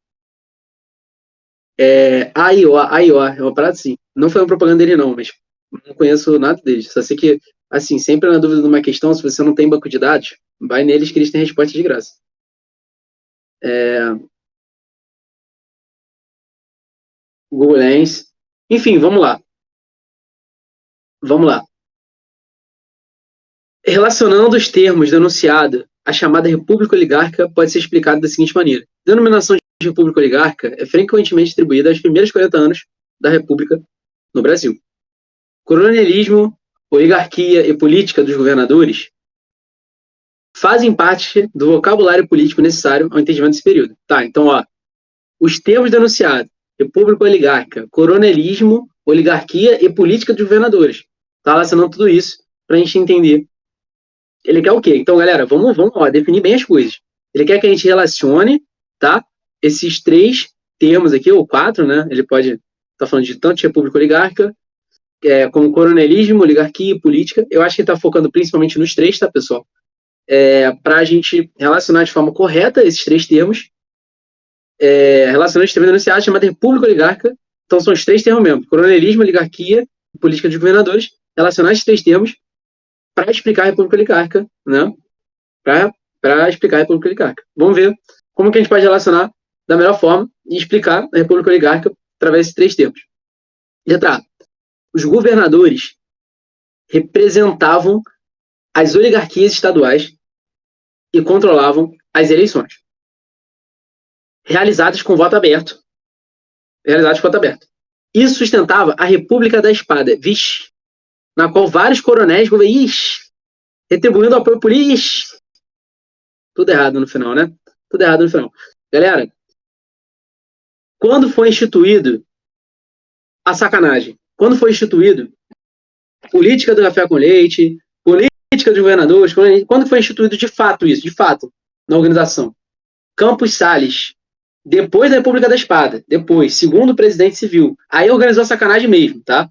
É AIO, é uma parada assim. Não foi uma propaganda dele, não, mas não conheço nada deles. Só sei que, assim, sempre na dúvida de uma questão, se você não tem banco de dados, vai neles que eles têm resposta de graça. É, Google Lens. Enfim, vamos lá. Vamos lá. Relacionando os termos denunciado à chamada república oligárquica pode ser explicado da seguinte maneira. A denominação de república oligárquica é frequentemente atribuída aos primeiros 40 anos da república no Brasil. Coronelismo, oligarquia e política dos governadores fazem parte do vocabulário político necessário ao entendimento desse período. Tá, então, ó, os termos denunciados, república oligárquica, coronelismo, oligarquia e política dos governadores. Tá relacionando tudo isso para a gente entender. Ele quer o quê? Então, galera, vamos ó, definir bem as coisas. Ele quer que a gente relacione, tá? Esses três termos aqui, ou quatro, né? Ele pode estar falando de tanto de república oligárquica, como coronelismo, oligarquia e política. Eu acho que ele está focando principalmente nos três, tá, pessoal? Para a gente relacionar de forma correta esses três termos, relacionando os termos denunciados, chamada república oligárquica. Então, são os três termos mesmo: coronelismo, oligarquia e política de governadores. Relacionar esses três termos para explicar a república oligárquica, né? Para explicar a república oligárquica. Vamos ver como que a gente pode relacionar da melhor forma e explicar a república oligárquica através desses três termos. Letra A. Os governadores representavam as oligarquias estaduais e controlavam as eleições, realizadas com voto aberto. Realizadas com voto aberto. Isso sustentava a República da Espada, vixe, na qual vários coronéis retribuindo apoio político. Tudo errado no final, né? Tudo errado no final. Galera, quando foi instituído a sacanagem? Quando foi instituído política do café com leite, política de governadores, quando foi instituído de fato isso, de fato, na organização? Campos Salles, depois da República da Espada, depois, segundo o presidente civil, aí organizou a sacanagem mesmo, tá?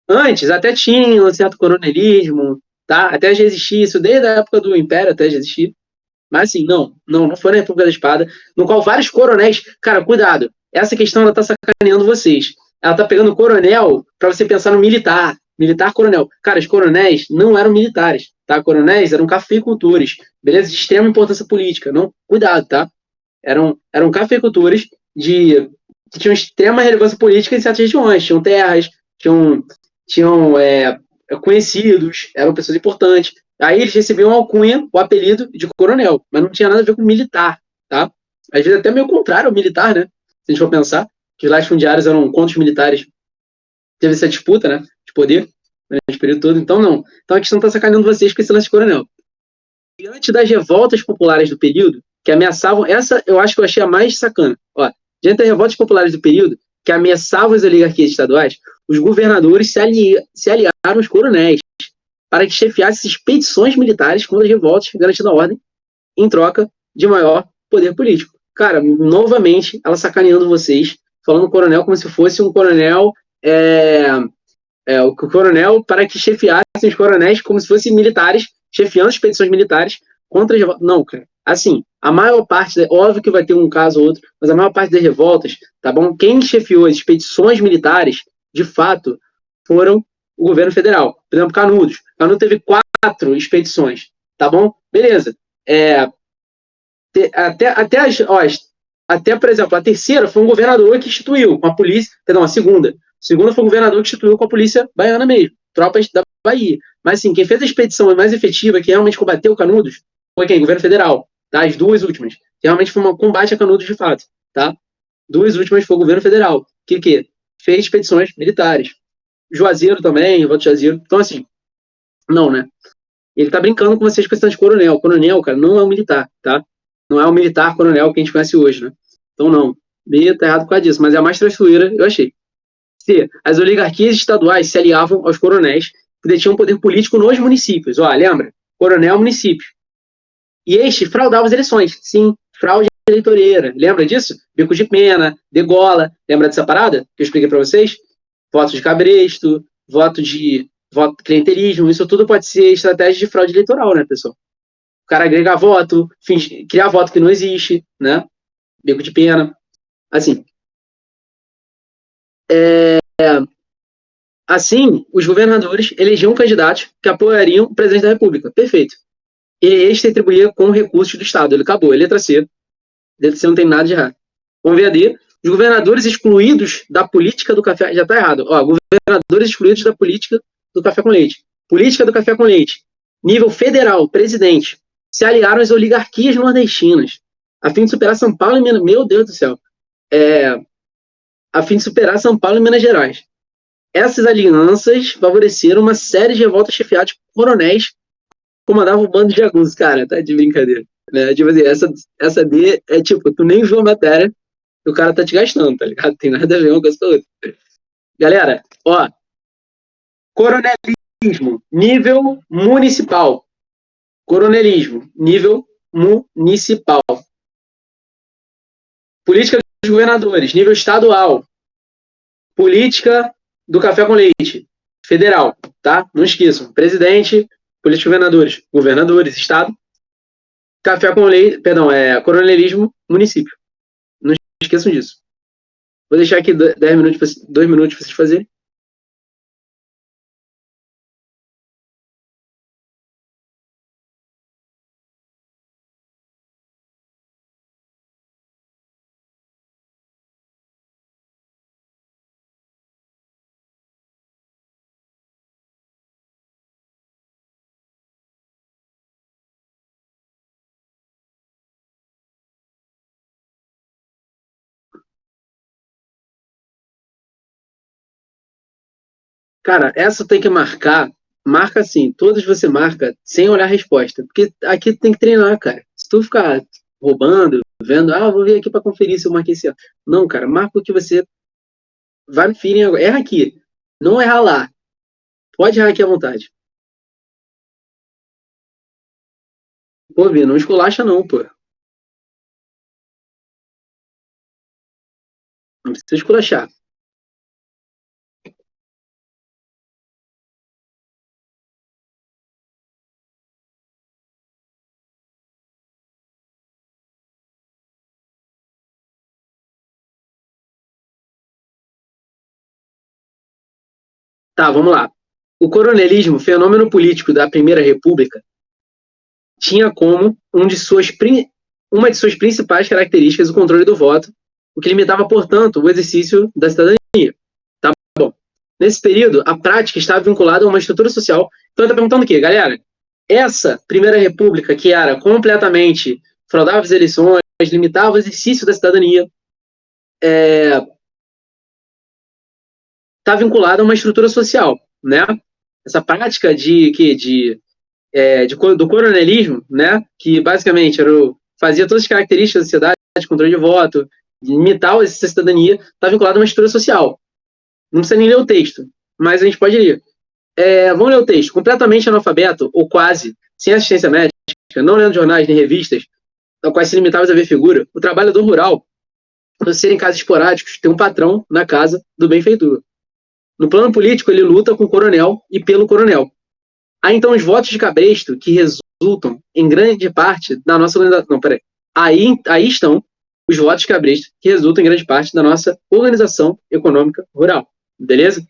Antes até tinha um certo coronelismo, tá? Até já existia isso, desde a época do Império até já existia. Mas assim, não foi na República da Espada, no qual vários coronéis, cara, cuidado, essa questão ela tá sacaneando vocês. Ela tá pegando coronel para você pensar no militar, coronel. Cara, os coronéis não eram militares, tá? Coronéis eram cafeicultores, beleza? De extrema importância política, não, cuidado, tá? Eram cafeicultores que tinham extrema relevância política em certas regiões, tinham terras, tinham conhecidos, eram pessoas importantes. Aí eles recebiam a alcunha, o apelido de coronel, mas não tinha nada a ver com militar, tá? Às vezes até meio contrário ao militar, né? Se a gente for pensar, que os latifundiários eram contra os militares, teve essa disputa, né, de poder durante o período todo, então não. Então a questão está sacaneando vocês com esse lance de coronel. Diante das revoltas populares do período, que ameaçavam, essa eu acho que eu achei a mais sacana, ó, diante das revoltas populares do período, que ameaçavam as oligarquias estaduais, os governadores se aliaram aos coronéis para que chefiassem expedições militares contra as revoltas, garantindo a ordem em troca de maior poder político. Cara, novamente, ela sacaneando vocês, falando coronel como se fosse um coronel, o coronel para que chefiassem os coronéis como se fossem militares, chefiando expedições militares contra as revoltas. Não, cara. Assim, a maior parte, óbvio que vai ter um caso ou outro, mas a maior parte das revoltas, tá bom? Quem chefiou as expedições militares, de fato, foram o governo federal. Por exemplo, Canudos. Canudos teve 4 expedições, tá bom? Beleza. Até, por exemplo, a terceira foi um governador que instituiu com a polícia, perdão, a segunda foi um governador que instituiu com a polícia baiana mesmo, tropas da Bahia. Mas, assim, quem fez a expedição mais efetiva, que realmente combateu Canudos, foi quem? O governo federal, tá? As 2 últimas. Que realmente foi um combate a Canudos de fato, tá? 2 últimas foi o governo federal, que fez expedições militares. Juazeiro também, Voto de Juazeiro. Então, assim, não, né? Ele tá brincando com vocês com questão de coronel. Coronel, cara, não é um militar, tá? Não é o militar coronel que a gente conhece hoje, né? Então, não. B tá errado por causa disso, mas é a mais traiçoeira, eu achei. C. As oligarquias estaduais se aliavam aos coronéis que detinham poder político nos municípios. Ó, lembra? Coronel, município. E este fraudava as eleições. Sim, fraude eleitoreira. Lembra disso? Bico de pena, degola. Lembra dessa parada que eu expliquei para vocês? Voto de cabresto, voto clientelismo. Isso tudo pode ser estratégia de fraude eleitoral, né, pessoal? O cara agrega voto, criar voto que não existe, né? Bico de pena. Assim, assim, os governadores elegiam candidatos que apoiariam o presidente da República. Perfeito. E este atribuía com recursos do Estado. Ele acabou. Letra C. Letra C não tem nada de errado. Vamos ver a D. Os governadores excluídos da política do café... Já está errado. Ó, governadores excluídos da política do café com leite. Política do café com leite. Nível federal, presidente. Se aliaram às oligarquias nordestinas. A fim de superar São Paulo e Minas... Meu Deus do céu. A fim de superar São Paulo e Minas Gerais. Essas alianças favoreceram uma série de revoltas chefiadas por coronéis que comandavam um bando de agudos. Cara, tá de brincadeira. Né? Tipo assim, essa D é tipo, tu nem viu a matéria, o cara tá te gastando, tá ligado? Tem nada a ver uma coisa com a outra. Galera, ó. Coronelismo, nível municipal. Coronelismo, nível municipal. Política dos governadores, nível estadual. Política do café com leite, federal, tá? Não esqueçam. Presidente, política dos governadores, estado. Café com leite, perdão, coronelismo, município. Não esqueçam disso. Vou deixar aqui 2 minutos para vocês fazerem. Cara, essa tem que marcar. Marca assim, todas você marca sem olhar a resposta. Porque aqui tem que treinar, cara. Se tu ficar roubando, vendo, vou vir aqui para conferir se eu marquei esse. Não, cara, marca o que você vai no feeling agora. Erra aqui. Não erra lá. Pode errar aqui à vontade. Pô, Vi, não esculacha não, pô. Não precisa esculachar. Tá, vamos lá. O coronelismo, fenômeno político da Primeira República, tinha como uma de suas principais características o controle do voto, o que limitava, portanto, o exercício da cidadania. Tá bom. Nesse período, a prática estava vinculada a uma estrutura social. Então, está perguntando o quê, galera? Essa Primeira República, que era completamente fraudava as eleições, limitava o exercício da cidadania, está vinculada a uma estrutura social, né? Essa prática do coronelismo, né? Que basicamente fazia todas as características da sociedade, controle de voto, limitar essa cidadania, está vinculada a uma estrutura social. Não precisa nem ler o texto, mas a gente pode ler. Vamos ler o texto. Completamente analfabeto, ou quase, sem assistência médica, não lendo jornais nem revistas, ao quais se limitava a ver figura, o trabalhador rural, por ser em casos esporádicos, tem um patrão na casa do benfeitor. No plano político, ele luta com o coronel e pelo coronel. Há então os votos de cabresto que resultam em grande parte da nossa organização. Não, peraí. Aí estão os votos cabrestos que resultam em grande parte da nossa organização econômica rural. Beleza?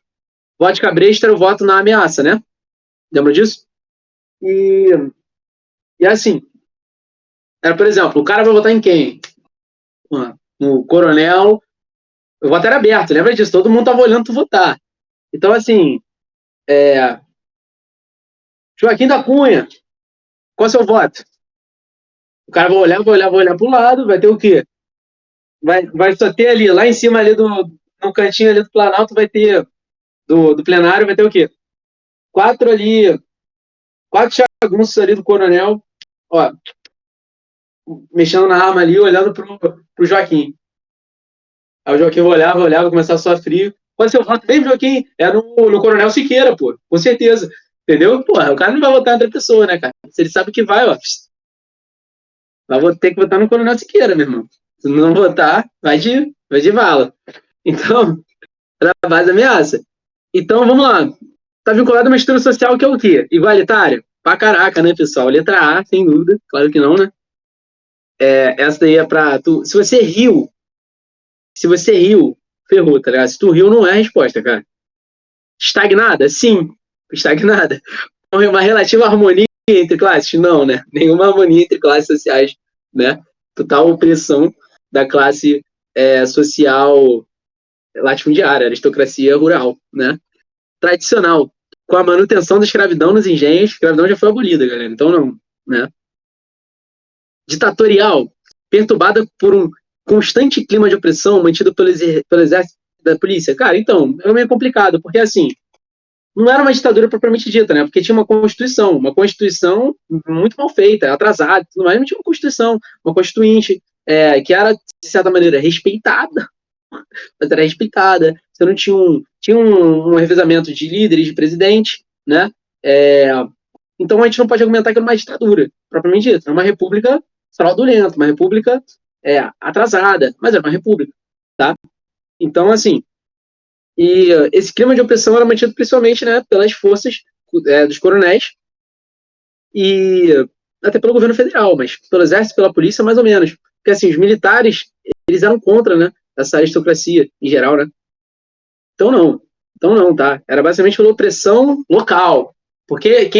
Voto cabresto era o voto na ameaça, né? Lembra disso? E assim, era, por exemplo, o cara vai votar em quem? No coronel. O voto era aberto, lembra disso? Todo mundo tava olhando tu votar. Então, assim, Joaquim da Cunha, qual é o seu voto? O cara vai olhar pro lado, vai ter o quê? Vai só ter ali, lá em cima ali no cantinho ali do Planalto, vai ter, do plenário, vai ter o quê? Quatro jagunços ali do coronel, ó, mexendo na arma ali, olhando pro Joaquim. Aí o Joaquim vai olhar, vai começar a sofrer. Qual é o seu voto mesmo, Joaquim? É no Coronel Siqueira, pô, com certeza. Entendeu? Porra, o cara não vai votar em outra pessoa, né, cara? Se ele sabe que vai, ó, vai ter que votar no Coronel Siqueira, meu irmão. Se não votar, vai de vala. Então, era a base da ameaça. Então, vamos lá. Tá vinculado a uma estrutura social que é o quê? Igualitária? Pra caraca, né, pessoal? Letra A, sem dúvida. Claro que não, né? Essa daí é pra tu. Se você riu, ferrou, tá ligado? Se tu riu, não é a resposta, cara. Estagnada? Sim. Estagnada. Uma relativa harmonia entre classes? Não, né? Nenhuma harmonia entre classes sociais, né? Total opressão da classe social latifundiária, aristocracia rural, né? Tradicional, com a manutenção da escravidão nos engenhos, a escravidão já foi abolida, galera, então não, né? Ditatorial, perturbada por um constante clima de opressão mantido pelo exército da polícia. Cara, então, é meio complicado, porque assim, não era uma ditadura propriamente dita, né? Porque tinha uma constituição muito mal feita, atrasada, tudo mais, não tinha uma constituinte, que era, de certa maneira, respeitada, mas era respeitada. Você não tinha um revezamento de líderes, de presidente, né? Então a gente não pode argumentar que era uma ditadura, propriamente dita. Era uma república fraudulenta, uma república atrasada, mas era uma república, tá? Então, assim, esse clima de opressão era mantido principalmente, né, pelas forças dos coronéis e até pelo governo federal, mas pelo exército, pela polícia, mais ou menos. Porque, assim, os militares, eles eram contra, né, essa aristocracia em geral, né? Então não, tá? Era basicamente pela opressão local. Porque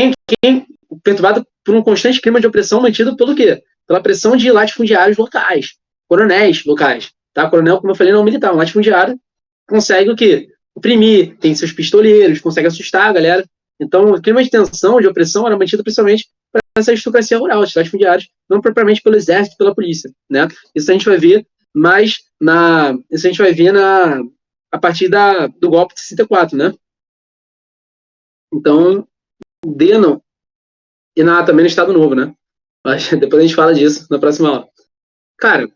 perturbado por um constante clima de opressão mantido pelo quê? Pela pressão de latifundiários locais, coronéis locais, tá? Coronel, como eu falei, não é um militar, um latifundiário consegue o quê? Oprimir, tem seus pistoleiros, consegue assustar a galera. Então, o clima de tensão, de opressão, era mantido principalmente por essa aristocracia rural, os latifundiários, não propriamente pelo exército, pela polícia, né? Isso a gente vai ver a partir do golpe de 64, né? Então, Denon, e também no Estado Novo, né? Mas depois a gente fala disso na próxima aula. Cara,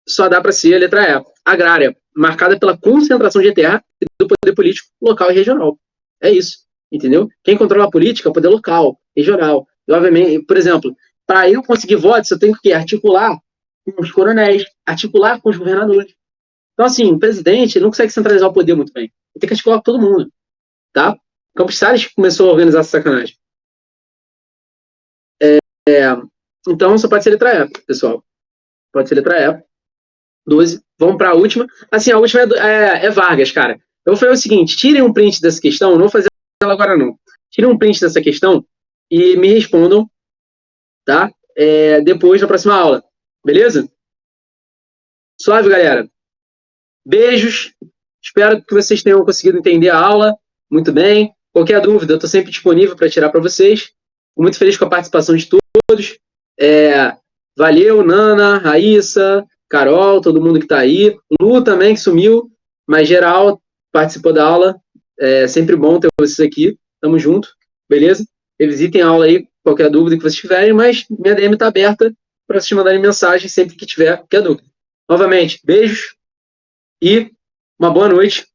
só dá para ser a letra E. Agrária, marcada pela concentração de terra e do poder político local e regional. É isso, entendeu? Quem controla a política é o poder local, regional. E, obviamente, por exemplo, para eu conseguir votos, eu tenho que articular com os coronéis, articular com os governadores. Então, assim, o presidente não consegue centralizar o poder muito bem. Ele tem que articular com todo mundo, tá? Campos Salles começou a organizar essa sacanagem. Então, só pode ser letra E, pessoal. Pode ser letra E. 12. Vamos para a última. Assim, a última é Vargas, cara. Eu vou fazer o seguinte: tirem um print dessa questão, não vou fazer ela agora não. Tirem um print dessa questão e me respondam, tá? Depois, na próxima aula. Beleza? Suave, galera. Beijos. Espero que vocês tenham conseguido entender a aula muito bem. Qualquer dúvida, eu estou sempre disponível para tirar para vocês. Fico muito feliz com a participação de todos. Valeu, Nana, Raíssa, Carol, todo mundo que está aí. Lu também, que sumiu, mas geral participou da aula. É sempre bom ter vocês aqui. Tamo junto, beleza? Revisitem a aula aí, qualquer dúvida que vocês tiverem, mas minha DM está aberta para vocês mandarem mensagem sempre que tiver qualquer dúvida. Novamente, beijos e uma boa noite